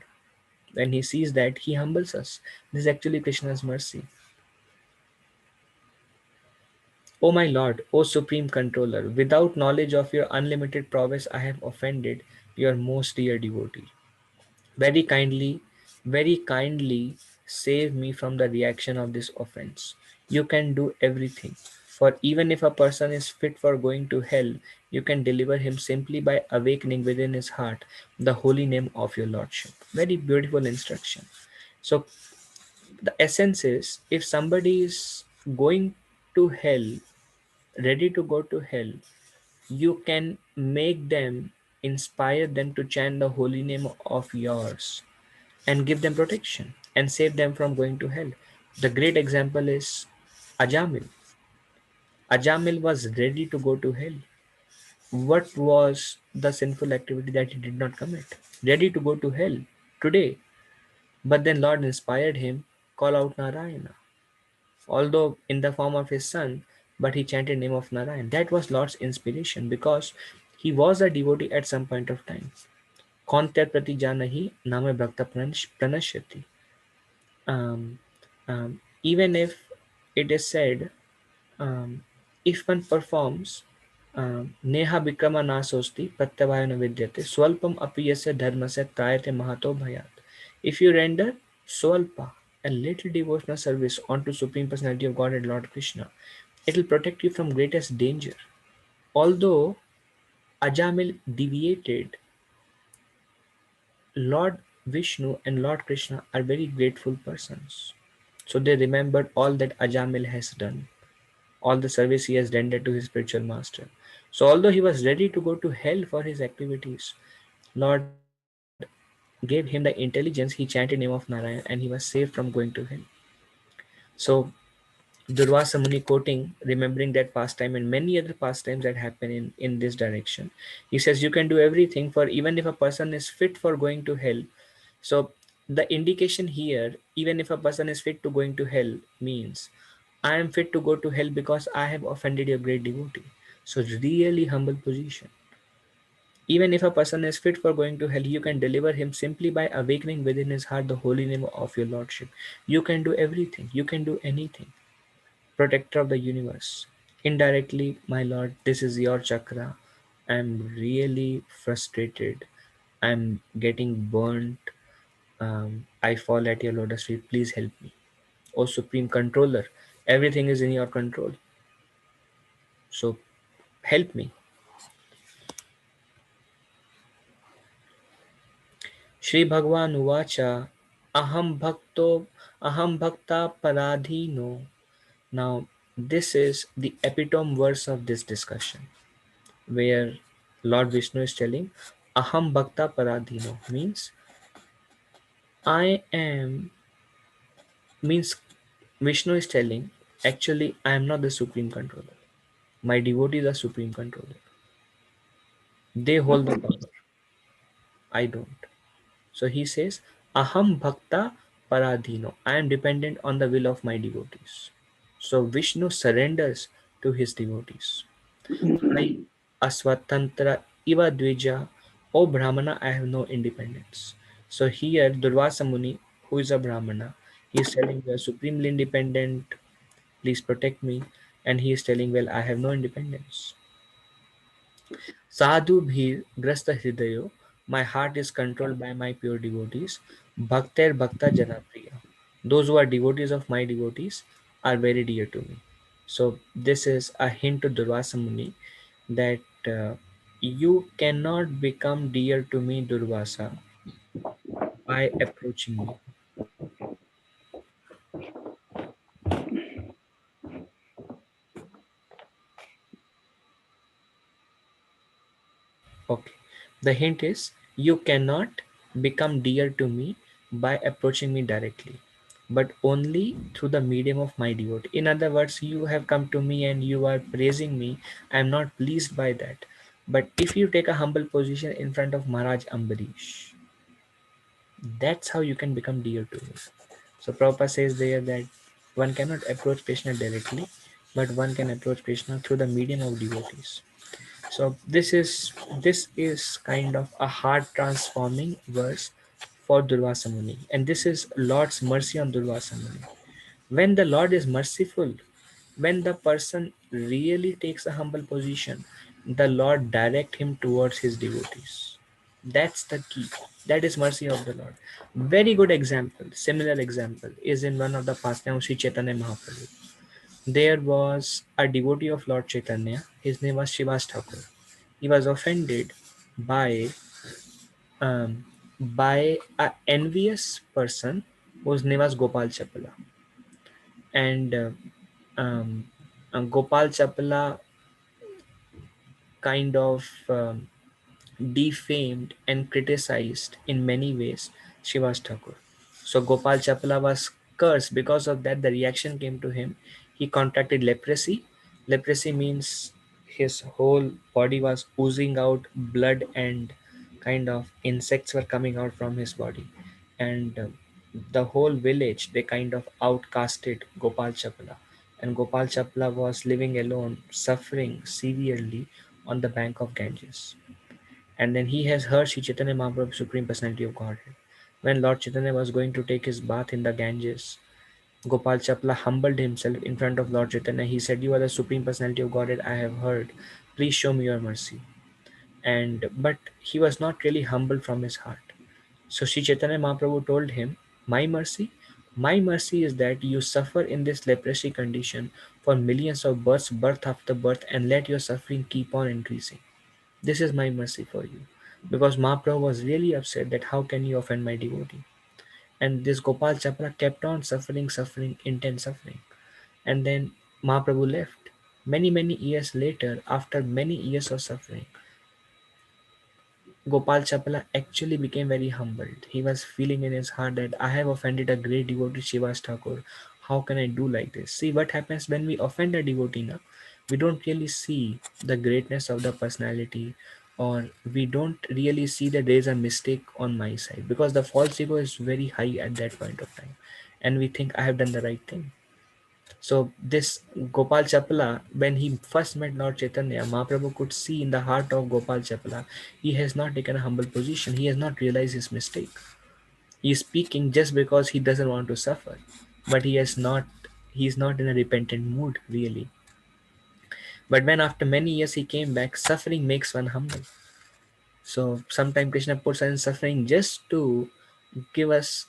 When he sees that, he humbles us. This is actually Krishna's mercy. O my Lord, O Supreme Controller, without knowledge of your unlimited prowess, I have offended your most dear devotee. Very kindly, very kindly save me from the reaction of this offense. You can do everything. For even if a person is fit for going to hell, you can deliver him simply by awakening within his heart the holy name of your Lordship. Very beautiful instruction. So, the essence is if somebody is going to hell, ready to go to hell, you can make them, inspire them to chant the holy name of yours and give them protection and save them from going to hell. The great example is Ajamil. Ajamil was ready to go to hell. What was the sinful activity that he did not commit? Ready to go to hell today. But then Lord inspired him, call out Narayana. Although in the form of his son, but he chanted name of Narayan. That was Lord's inspiration because he was a devotee at some point of time. Kaunter prati janahi name bhakta pranashyati. um, Even if it is said, um, if one performs neha bikrama nasosti pratyavayana vidyate swalpam apiyasya dharmasya trayate mahato bhayat. If you render swalpa, a little devotional service onto Supreme Personality of Godhead Lord Krishna, it will protect you from greatest danger. Although Ajamil deviated, Lord Vishnu and Lord Krishna are very grateful persons. So they remembered all that Ajamil has done, all the service he has rendered to his spiritual master. So although he was ready to go to hell for his activities, Lord gave him the intelligence. He chanted name of Narayan and he was saved from going to hell. So Durvasa Muni quoting, remembering that pastime and many other pastimes that happen in this direction. He says, you can do everything, for even if a person is fit for going to hell, So the indication here, even if a person is fit to going to hell, means I am fit to go to hell because I have offended your great devotee. So really humble position. Even if a person is fit for going to hell, you can deliver him simply by awakening within his heart the holy name of your Lordship. You can do everything, you can do anything. Protector of the universe. Indirectly, my Lord, this is your chakra. I'm really frustrated. I'm getting burnt. I fall at your lotus feet. Please help me. O Supreme Controller, everything is in your control. So help me. Shri Bhagwan Uvacha Aham Bhakta Paradhino. Now, this is the epitome verse of this discussion, where Lord Vishnu is telling Aham Bhakta Paradhino means I am, means Vishnu is telling actually I am not the supreme controller. My devotees are supreme controller. They hold the power. I don't. So he says Aham Bhakta Paradhino. I am dependent on the will of my devotees. So Vishnu surrenders to his devotees. I Aswatantra Iva Dvija. O Brahmana, I have no independence. So here Durvasa Muni, who is a Brahmana, he is telling you are supremely independent, please protect me. And he is telling, well, I have no independence. Sadhu Bhir Grasta Hridayo, my heart is controlled by my pure devotees. Bhakter Bhakta Janapriya. Those who are devotees of my devotees are very dear to me. So this is a hint to Durvasa Muni that you cannot become dear to me, Durvasa, by approaching me. Okay. The hint is you cannot become dear to me by approaching me directly, but only through the medium of my devotee. In other words, you have come to me and you are praising me. I am not pleased by that. But if you take a humble position in front of Maharaj Ambarish, that's how you can become dear to me. So Prabhupada says there that one cannot approach Krishna directly, but one can approach Krishna through the medium of devotees. So this is kind of a heart transforming verse for Durvasa Muni, and this is Lord's mercy on Durvasa Muni. When the Lord is merciful, when the person really takes a humble position, the Lord direct him towards his devotees. That's the key. That is mercy of the Lord. Very good example, similar example is in one of the pastimes of Sri Chaitanya Mahaprabhu. There was a devotee of Lord Chaitanya. His name was Shivas Thakur. He was offended by um, a envious person whose name was Gopal Chapala, and um, Gopal Chapala kind of defamed and criticized in many ways Shivas Thakur. So Gopal Chapala was cursed. Because of that, the reaction came to him. He contracted leprosy. Leprosy means his whole body was oozing out blood, and kind of insects were coming out from his body. And the whole village, they kind of outcasted Gopal Chapala. And Gopal Chapala was living alone, suffering severely on the bank of Ganges. And then he has heard Sri Chaitanya Mahaprabhu, Supreme Personality of Godhead. When Lord Chaitanya was going to take his bath in the Ganges, Gopal Chapla humbled himself in front of Lord Chaitanya. He said, "You are the Supreme Personality of Godhead, I have heard. Please show me your mercy." And but he was not really humble from his heart. So Sri Chaitanya Mahaprabhu told him, "My mercy? My mercy is that you suffer in this leprosy condition for millions of births, birth after birth, and let your suffering keep on increasing. This is my mercy for you." Because Mahaprabhu was really upset that how can you offend my devotee? And this Gopal Chapra kept on suffering, suffering, intense suffering. And then Mahaprabhu left. Many, many years later, after many years of suffering, Gopal Chapala actually became very humbled. He was feeling in his heart that I have offended a great devotee, Shivas Thakur. How can I do like this? See what happens when we offend a devotee now? We don't really see the greatness of the personality or we don't really see that there is a mistake on my side, because the false ego is very high at that point of time, and we think I have done the right thing. So this Gopal Chapla, when he first met Lord Chaitanya, Mahaprabhu could see in the heart of Gopal Chapla, he has not taken a humble position. He has not realized his mistake. He is speaking just because he doesn't want to suffer, but he is not in a repentant mood really. But when after many years he came back, suffering makes one humble. So sometimes Krishna puts us in suffering just to give us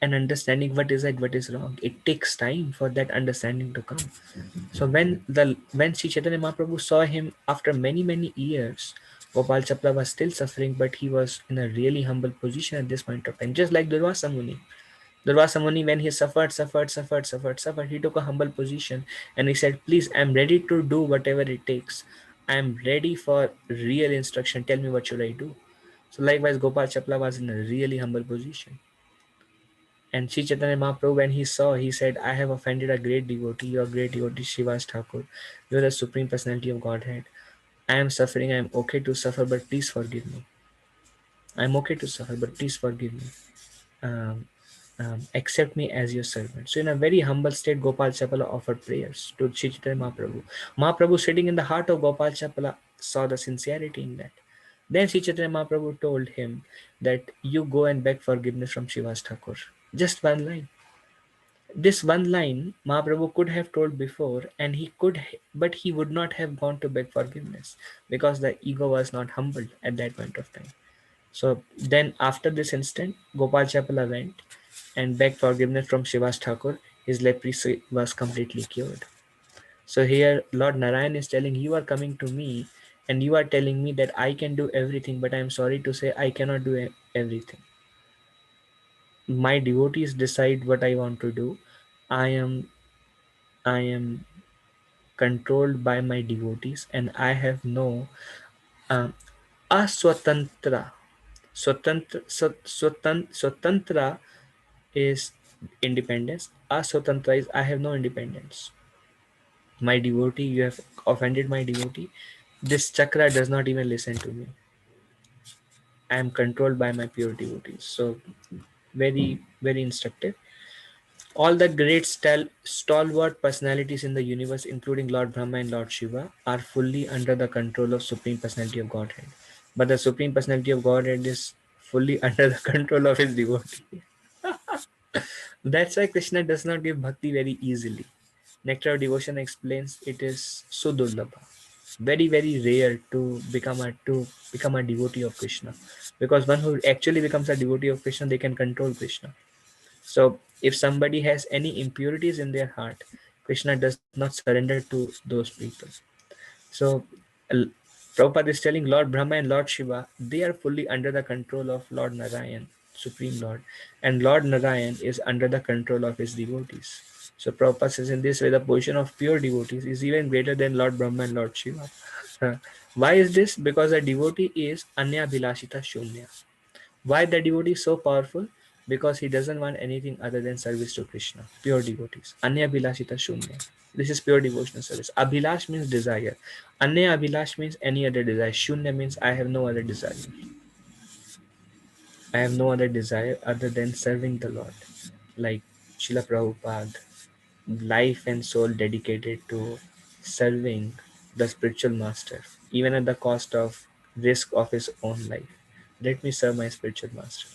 an understanding what is right, what is wrong. It takes time for that understanding to come. So when Sri Chaitanya Mahaprabhu saw him after many years, Gopal Chapla was still suffering, but he was in a really humble position at this point of time, just like Durvasa Muni. Durvasa Muni, when he suffered, he took a humble position and he said, "Please, I'm ready to do whatever it takes. I'm ready for real instruction. Tell me what should I do." So likewise, Gopal Chapla was in a really humble position. And Sri Chaitanya Mahaprabhu, when he saw, he said, "I have offended a great devotee, your great devotee Srivas Thakur. You are the Supreme Personality of Godhead. I am suffering, I am okay to suffer, but please forgive me. I am okay to suffer, but please forgive me. Um, accept me as your servant." So in a very humble state, Gopal Chapala offered prayers to Sri Chaitanya Mahaprabhu. Mahaprabhu, sitting in the heart of Gopal Chapala, saw the sincerity in that. Then Sri Chaitanya Mahaprabhu told him that you go and beg forgiveness from Srivas Thakur. Just one line. This one line Mahaprabhu could have told before, and but he would not have gone to beg forgiveness because the ego was not humbled at that point of time. So then, after this incident, Gopal Chapala went and begged forgiveness from Srivas Thakur. His leprosy was completely cured. So here, Lord Narayan is telling, "You are coming to me, and you are telling me that I can do everything, but I am sorry to say I cannot do everything. My devotees decide what I want to do. I am I am controlled by my devotees, and I have no um, aswatantra. Swatantra is independence. Aswatantra is I have no independence. My devotee, you have offended my devotee. This chakra does not even listen to me. I am controlled by my pure devotees." So very instructive. All the great stalwart personalities in the universe, including Lord Brahma and Lord Shiva, are fully under the control of Supreme Personality of Godhead. But the Supreme Personality of Godhead is fully under the control of his devotee. That's why Krishna does not give bhakti very easily. Nectar of Devotion explains it is sudurlabha, very rare to become a devotee of Krishna, because one who actually becomes a devotee of Krishna, they can control Krishna. So if somebody has any impurities in their heart, Krishna does not surrender to those people. So uh, Prabhupada is telling Lord Brahma and Lord Shiva, they are fully under the control of Lord Narayan, Supreme Lord, and Lord Narayan is under the control of his devotees. So Prabhupada says in this way, the position of pure devotees is even greater than Lord Brahma and Lord Shiva. Why is this? Because a devotee is Anya Bhilashita Shunya. Why the devotee is so powerful? Because he doesn't want anything other than service to Krishna. Pure devotees. Anya Abhilashita Shunya. This is pure devotional service. Abhilash means desire. Anya Abhilash means any other desire. Shunya means I have no other desire. I have no other desire other than serving the Lord. Like Srila Prabhupada, life and soul dedicated to serving the spiritual master, even at the cost of risk of his own life. Let me serve my spiritual master.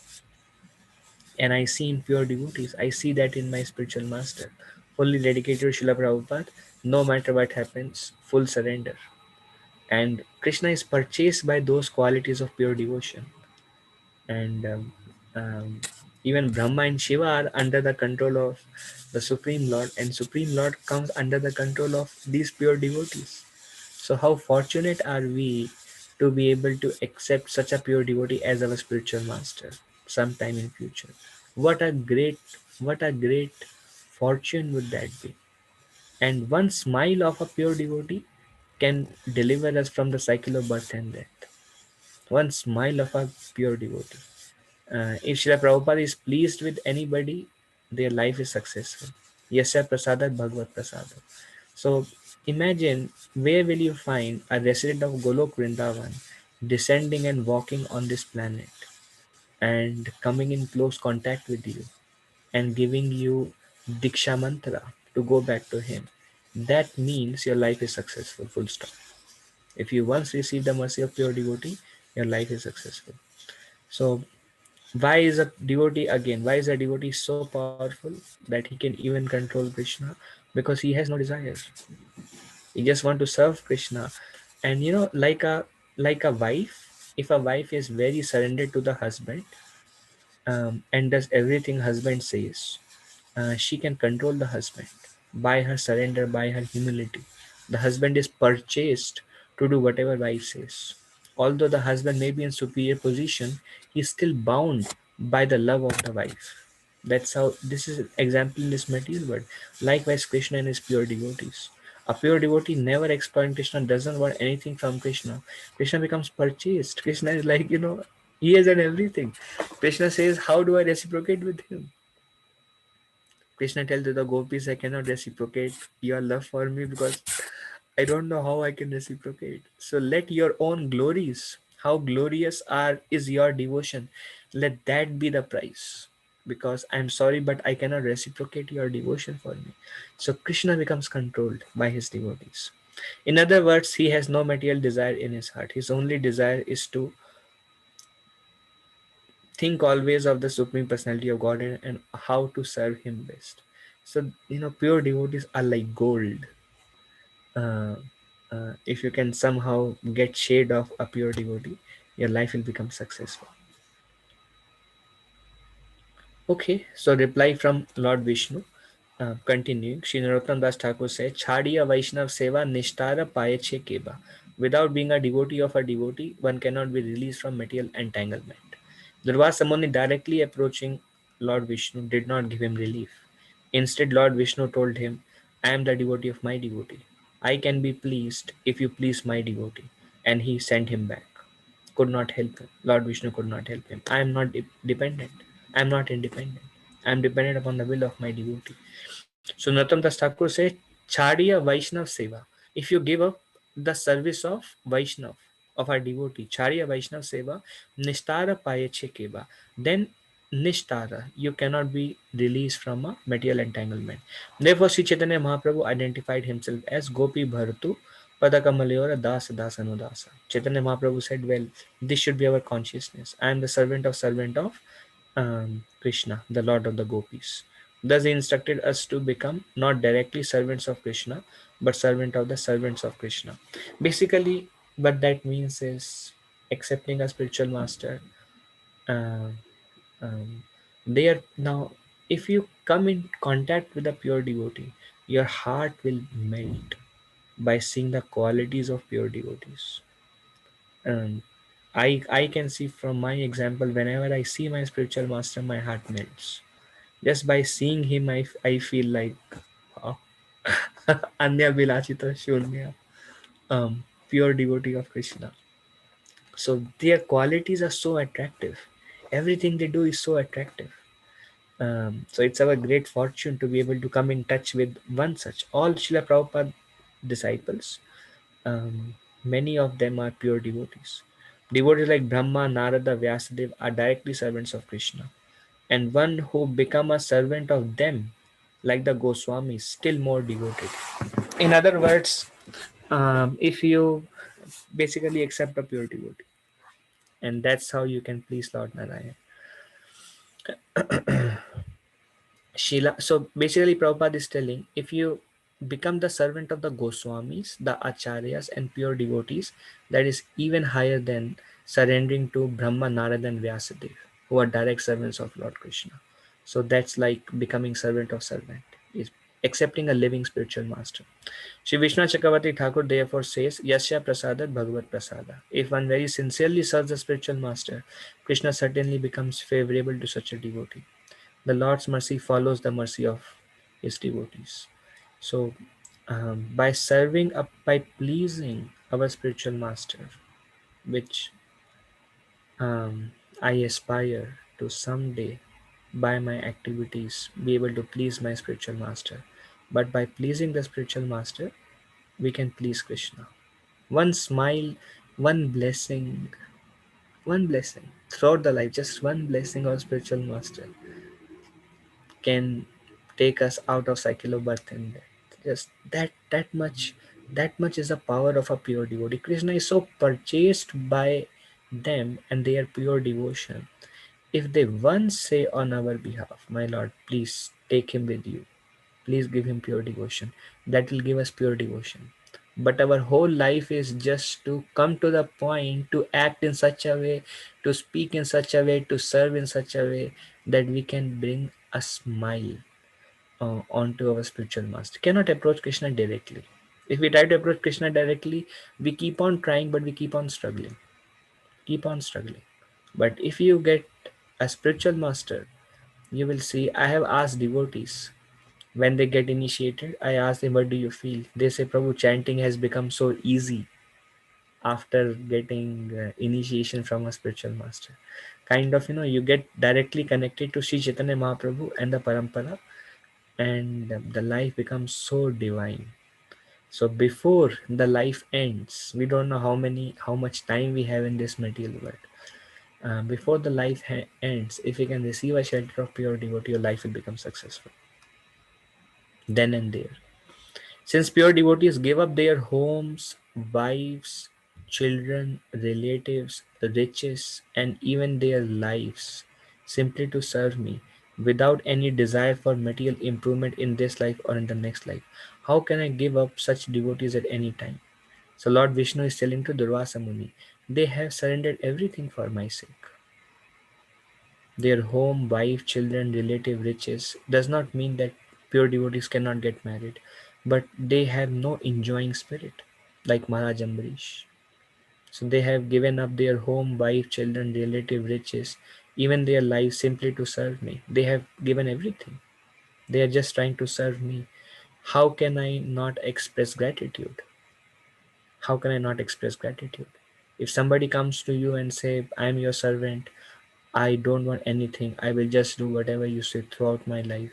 And I see in pure devotees, I see that in my spiritual master, fully dedicated to Srila Prabhupada, no matter what happens, full surrender. And Krishna is purchased by those qualities of pure devotion. And um, even Brahma and Shiva are under the control of the Supreme Lord, and Supreme Lord comes under the control of these pure devotees. So how fortunate are we to be able to accept such a pure devotee as our spiritual master sometime in future. What a great fortune would that be. And one smile of a pure devotee can deliver us from the cycle of birth and death. One smile of a pure devotee. If Srila Prabhupada is pleased with anybody, their life is successful. Yasya prasadat bhagavad prasadat. So imagine, where will you find a resident of Golok Vrindavan descending and walking on this planet and coming in close contact with you and giving you Diksha Mantra to go back to Him, that means your life is successful, full stop. If you once receive the mercy of pure devotee, your life is successful. So, why is a devotee so powerful that he can even control Krishna? Because he has no desires. He just want to serve Krishna. And like a wife, if a wife is very surrendered to the husband, and does everything husband says, she can control the husband by her surrender, by her humility. The husband is purchased to do whatever wife says. Although the husband may be in superior position, he is still bound by the love of the wife. That's how this is an example in this material world. Likewise, Krishna and his pure devotees. A pure devotee never exploits Krishna, doesn't want anything from Krishna. Krishna becomes purchased. Krishna is like, he has done everything. Krishna says, how do I reciprocate with him? Krishna tells to the gopis, I cannot reciprocate your love for me because I don't know how I can reciprocate. So let your own glories, how glorious is your devotion, let that be the price. Because I'm sorry, but I cannot reciprocate your devotion for me. So Krishna becomes controlled by his devotees. In other words, he has no material desire in his heart. His only desire is to think always of the Supreme Personality of God and how to serve Him best. So, pure devotees are like gold. Uh, if you can somehow get shade of a pure devotee, your life will become successful. Okay, so reply from Lord Vishnu. Continuing, Sri Narottam Das Thakur said, Chhadiya Vaishnav Seva Nishtara Payeche Keba. Without being a devotee of a devotee, one cannot be released from material entanglement. Durvasa Muni directly approaching Lord Vishnu did not give him relief. Instead, Lord Vishnu told him, I am the devotee of my devotee. I can be pleased if you please my devotee. And he sent him back. Could not help him. Lord Vishnu could not help him. I am not dependent. I am not independent. I am dependent upon the will of my devotee. So Narottam Das Thakur said, Chadiya Vaishnav Seva. If you give up the service of Vaishnav, of our devotee, Chariya Vaishnav Seva, Nishtara Payeche Keva, then Nishtara, you cannot be released from a material entanglement. Therefore, Sri Chaitanya Mahaprabhu identified himself as Gopi Bharatu Padakamaliyora Das Dasanudasa. Chaitanya Mahaprabhu said, well, this should be our consciousness. I am the servant of Krishna, the Lord of the Gopis. Thus, he instructed us to become not directly servants of Krishna, but servant of the servants of Krishna. Basically, what that means is accepting a spiritual master. Uh, um, there now, if you come in contact with a pure devotee, your heart will melt by seeing the qualities of pure devotees. Um, I can see from my example, whenever I see my spiritual master, my heart melts. Just by seeing him, I feel like oh, Anya Bilachita Shunya, pure devotee of Krishna. So their qualities are so attractive. Everything they do is so attractive. So it's our great fortune to be able to come in touch with one such. All Srila Prabhupada disciples, many of them are pure devotees. Devotees like Brahma, Narada, Vyasadeva are directly servants of Krishna. And one who become a servant of them, like the Goswamis, still more devoted. In other words, if you basically accept a pure devotee, and that's how you can please Lord Narayan. So basically, Prabhupada is telling, if you become the servant of the Goswamis, the Acharyas, and pure devotees, that is even higher than surrendering to Brahma, Narada, and Vyasadeva, who are direct servants of Lord Krishna. So that's like becoming servant of servant, is accepting a living spiritual master. Shri Vishnu Chakravarti Thakur therefore says, Yasya Prasadat Bhagavat Prasada. If one very sincerely serves the spiritual master, Krishna certainly becomes favorable to such a devotee. The Lord's mercy follows the mercy of his devotees. So, by serving up, by pleasing our spiritual master, which I aspire to someday by my activities be able to please my spiritual master. But by pleasing the spiritual master, we can please Krishna. One smile One blessing, one blessing throughout the life, just one blessing of spiritual master can take us out of cycle of birth and death. Just that much is the power of a pure devotee. Krishna is so purchased by them and their pure devotion. If they once say on our behalf, my Lord, please take him with you, please give him pure devotion, that will give us pure devotion. But our whole life is just to come to the point, to act in such a way, to speak in such a way, to serve in such a way that we can bring a smile onto our spiritual master. Cannot approach Krishna directly. If we try to approach Krishna directly, we keep on trying, but we keep on struggling. Keep on struggling. But if you get a spiritual master, you will see. I have asked devotees when they get initiated, I ask them, what do you feel? They say, Prabhu, chanting has become so easy after getting initiation from a spiritual master. Kind of, you get directly connected to Sri Chaitanya Mahaprabhu and the Parampara, and the life becomes so divine. So before the life ends, we don't know how much time we have in this material world. Before the life ends, if we can receive a shelter of pure devotee, your life will become successful. Then and there. Since pure devotees gave up their homes, wives, children, relatives, riches, and even their lives simply to serve me without any desire for material improvement in this life or in the next life, how can I give up such devotees at any time? So Lord Vishnu is telling to Durvasa Muni, they have surrendered everything for my sake. Their home, wife, children, relative, riches does not mean that pure devotees cannot get married, but they have no enjoying spirit, like Maharaj Ambarish. So they have given up their home, wife, children, relative, riches, even their lives simply to serve me. They have given everything. They are just trying to serve me. How can I not express gratitude? How can I not express gratitude? If somebody comes to you and say, I am your servant, I don't want anything. I will just do whatever you say throughout my life.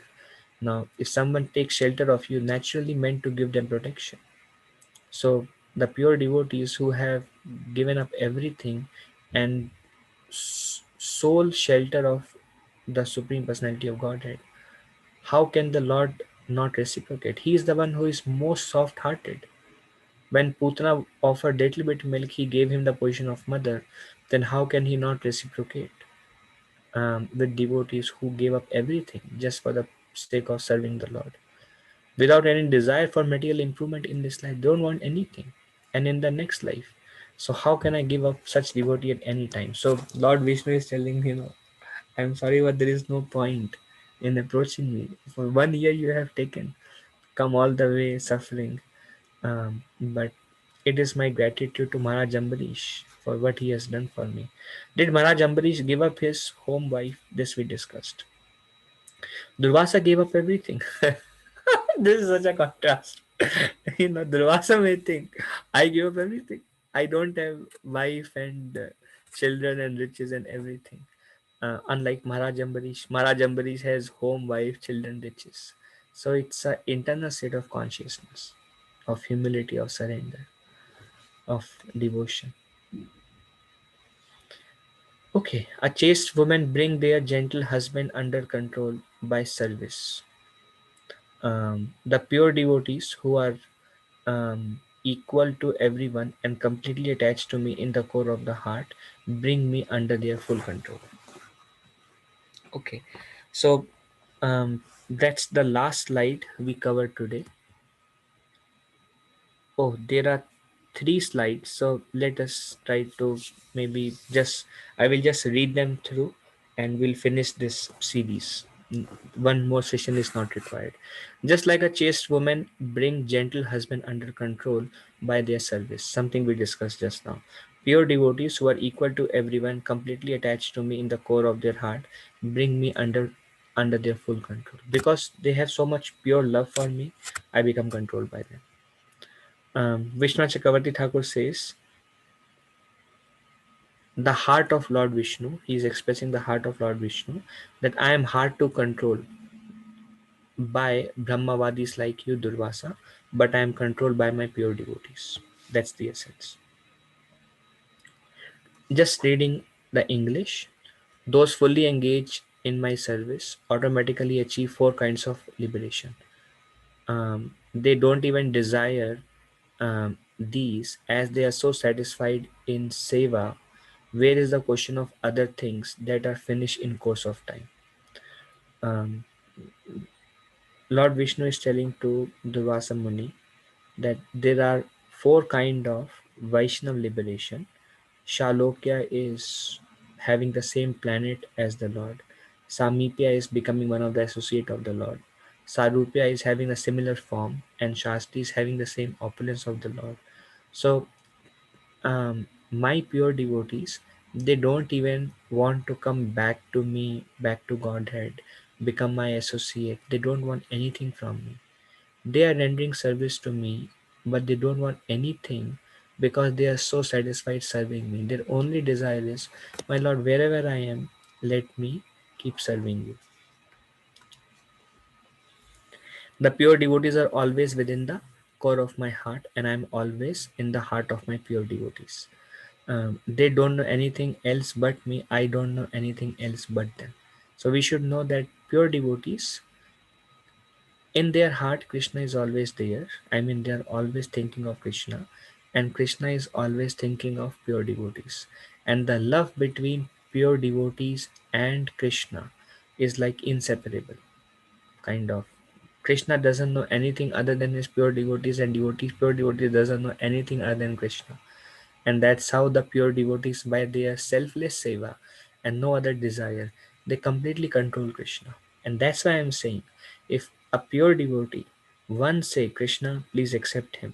Now, if someone takes shelter of you, naturally meant to give them protection. So, the pure devotees who have given up everything and sole shelter of the Supreme Personality of Godhead, how can the Lord not reciprocate? He is the one who is most soft hearted. When Putana offered little bit milk, he gave him the position of mother. Then, how can he not reciprocate? With devotees who gave up everything just for the sake of serving the Lord, without any desire for material improvement in this life. They don't want anything, and in the next life. So how can I give up such devotee at any time? So Lord Vishnu is telling me, I'm sorry, but there is no point in approaching me. For 1 year you have taken, come all the way suffering. But it is my gratitude to Maharaj Ambarish for what he has done for me. Did Maharaj Ambarish give up his home wife? This we discussed. Durvasa gave up everything. This is such a contrast. Durvasa may think, I give up everything. I don't have wife and children and riches and everything. Unlike Maharaj Ambarish has home, wife, children, riches. So it's an internal state of consciousness, of humility, of surrender, of devotion. Okay, a chaste woman bring their gentle husband under control by service. The pure devotees who are equal to everyone and completely attached to me in the core of the heart bring me under their full control. Okay, so that's the last slide we covered today. Oh, there are three slides, so let us try to maybe just I will just read them through and we'll finish this series. One more session is not required. Just like a chaste woman bring gentle husband under control by their service, something we discussed just now. Pure devotees who are equal to everyone, completely attached to me in the core of their heart, bring me under their full control. Because they have so much pure love for me, I become controlled by them. Vishnu Chakravarti Thakur says, the heart of Lord Vishnu, he is expressing the heart of Lord Vishnu, that I am hard to control by Brahmavadis like you, Durvasa, but I am controlled by my pure devotees. That's the essence. Just reading the English, those fully engaged in my service automatically achieve four kinds of liberation. They don't even desire these as they are so satisfied in seva. Where is the question of other things that are finished in course of time? Um, Lord Vishnu is telling to Durvasa Muni that there are four kind of Vaishnav liberation. Shalokya is having the same planet as the Lord. Samipya is becoming one of the associate of the Lord. Sarupya is having a similar form, and Shasti is having the same opulence of the Lord. So, my pure devotees, they don't even want to come back to me, back to Godhead, become my associate. They don't want anything from me. They are rendering service to me, but they don't want anything because they are so satisfied serving me. Their only desire is, my Lord, wherever I am, let me keep serving you. The pure devotees are always within the core of my heart, and I am always in the heart of my pure devotees. They don't know anything else but me. I don't know anything else but them. So we should know that pure devotees, in their heart, Krishna is always there. I mean, they are always thinking of Krishna, and Krishna is always thinking of pure devotees. And the love between pure devotees and Krishna is like inseparable, kind of. Krishna doesn't know anything other than his pure devotees, and pure devotees doesn't know anything other than Krishna. And that's how the pure devotees, by their selfless seva and no other desire, they completely control Krishna. And that's why I'm saying, if a pure devotee once say, Krishna, please accept him,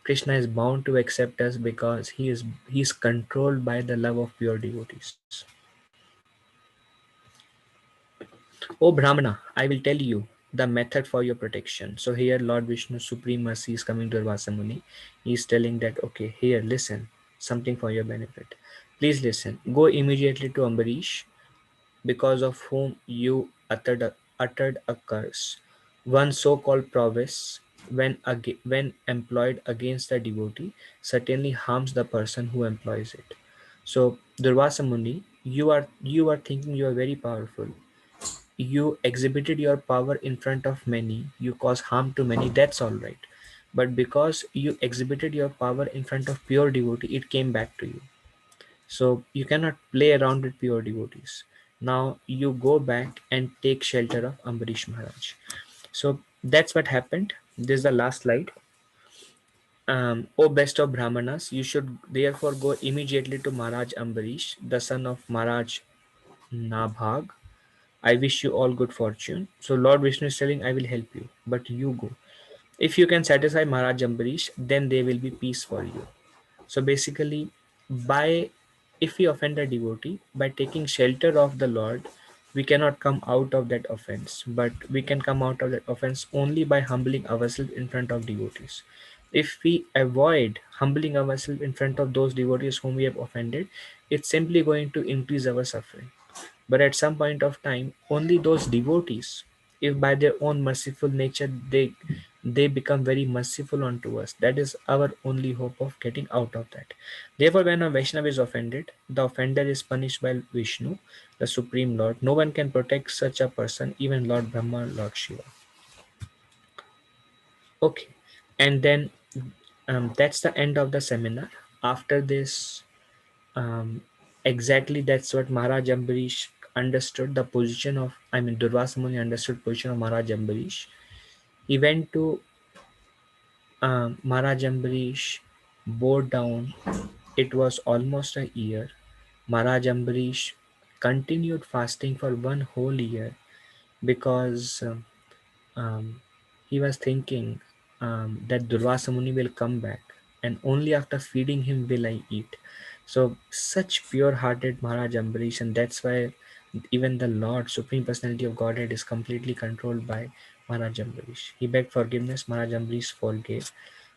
Krishna is bound to accept us because he is controlled by the love of pure devotees. O Brahmana, I will tell you the method for your protection. So here Lord Vishnu's supreme mercy is coming to Durvasa Muni. He is telling that, okay, here, listen, something for your benefit. Please listen. Go immediately to Ambarish, because of whom you uttered a curse. One so-called prowess, when employed against a devotee, certainly harms the person who employs it. So Durvasa Muni, you are thinking you are very powerful. You exhibited your power in front of many, you cause harm to many, that's all right. But because you exhibited your power in front of pure devotee, it came back to you. So you cannot play around with pure devotees. Now you go back and take shelter of Ambarish Maharaj. So that's what happened. This is the last slide. O best of Brahmanas, you should therefore go immediately to Maharaj Ambarish, the son of Maharaj Nabhag. I wish you all good fortune. So Lord Vishnu is telling, I will help you, but you go. If you can satisfy Maharaj Ambarish, then there will be peace for you. So basically, by if we offend a devotee, by taking shelter of the Lord, we cannot come out of that offense. But we can come out of that offense only by humbling ourselves in front of devotees. If we avoid humbling ourselves in front of those devotees whom we have offended, it's simply going to increase our suffering. But at some point of time, only those devotees, if by their own merciful nature they become very merciful unto us, that is our only hope of getting out of that. Therefore, when a Vaishnava is offended, the offender is punished by Vishnu, the Supreme Lord. No one can protect such a person, even Lord Brahma, Lord Shiva. Okay, and then that's the end of the seminar. After this, um, exactly that's what Maharaj Ambarish understood the position of, I mean, Durvasa Muni understood position of Maharaj Ambarish. He went to Maharaj Ambarish, bore down. It was almost a year. Maharaj Ambarish continued fasting for one whole year because he was thinking that Durvasa Muni will come back, and only after feeding him will I eat. So, such pure hearted Maharaj Ambarish, and that's why even the Lord, Supreme Personality of Godhead, is completely controlled by Maharaj Ambarish. He begged forgiveness, Maharaj Ambarish forgave,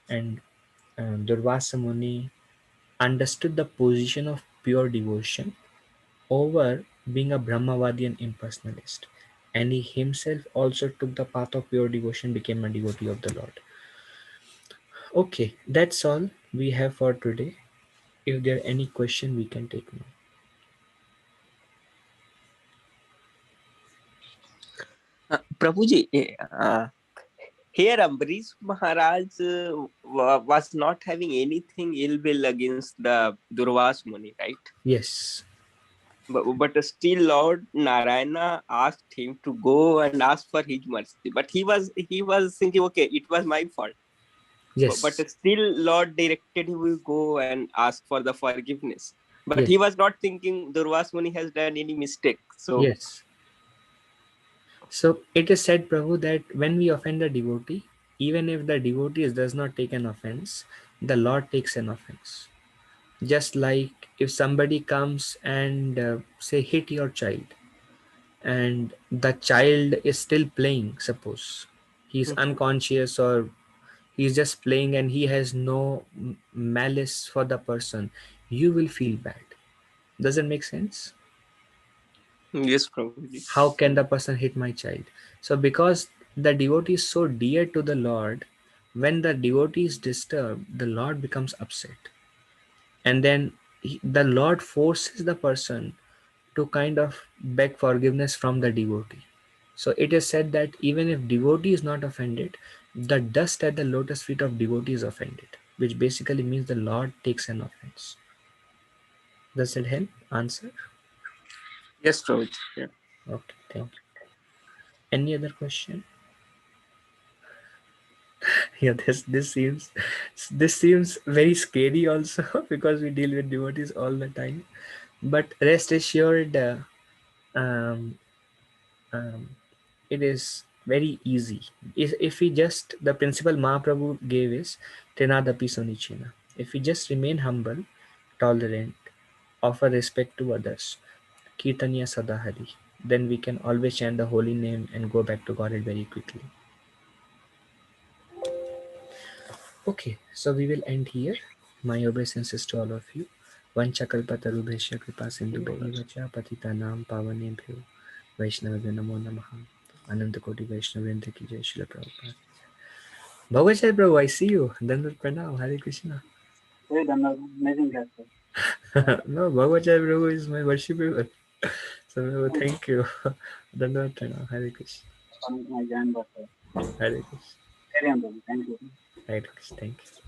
and Durvasa Muni understood the position of pure devotion over being a Brahmavadi and impersonalist. And he himself also took the path of pure devotion, became a devotee of the Lord. Okay, that's all we have for today. If there are any question, we can take now. Prabhuji, here Ambarish Maharaj was not having anything ill will against the Durvas Muni, right? Yes. But still Lord Narayana asked him to go and ask for his mercy. But he was thinking, okay, it was my fault. But Yes. still Lord directed him to go and ask for the forgiveness. But Yes. he was not thinking Durvas Muni has done any mistake. So Yes. So it is said, Prabhu, that when we offend a devotee, even if the devotee does not take an offense, the Lord takes an offense. Just like if somebody comes and say hit your child, and the child is still playing, suppose he's unconscious or he's just playing and he has no malice for the person, you will feel bad. Does it make sense? yes, Prabhuji. How can the person hit my child? So because the devotee is so dear to the Lord, when the devotee is disturbed, the Lord becomes upset, and then the Lord forces the person to kind of beg forgiveness from the devotee. So it is said that even if devotee is not offended, the dust at the lotus feet of devotee is offended, which basically means the Lord takes an offense. Does it help answer? Yes, Prabhuji. Yeah. Okay, thank you. Any other question? Yeah, this seems very scary also because we deal with devotees all the time. But rest assured, um, um, it is very easy. If we just, the principle Mahaprabhu gave is Trinadapi Sunichina. If we just remain humble, tolerant, offer respect to others, Kirtanya Sadahari, then we can always chant the holy name and go back to Godhead very quickly. Okay, so we will end here. My obeisances to all of you. Vanchakalpatarubhesha kripa sindhu vacha patitanam pavanebhyo Vaishnavabhyo namo namaha. Ananta Koti Vaishnavendra ki jai Srila Prabhupada. Bhagavad Prabhu, I see you. Dandat Pranam, Hare Krishna. Very amazing guy, sir. No, Bhagavad Prabhu is my worshipper. So thank you. Dandat Pranam, Hare Krishna. My grandfather. Hare Krishna. Very amazing. Thank you. Hare Krishna, thank you.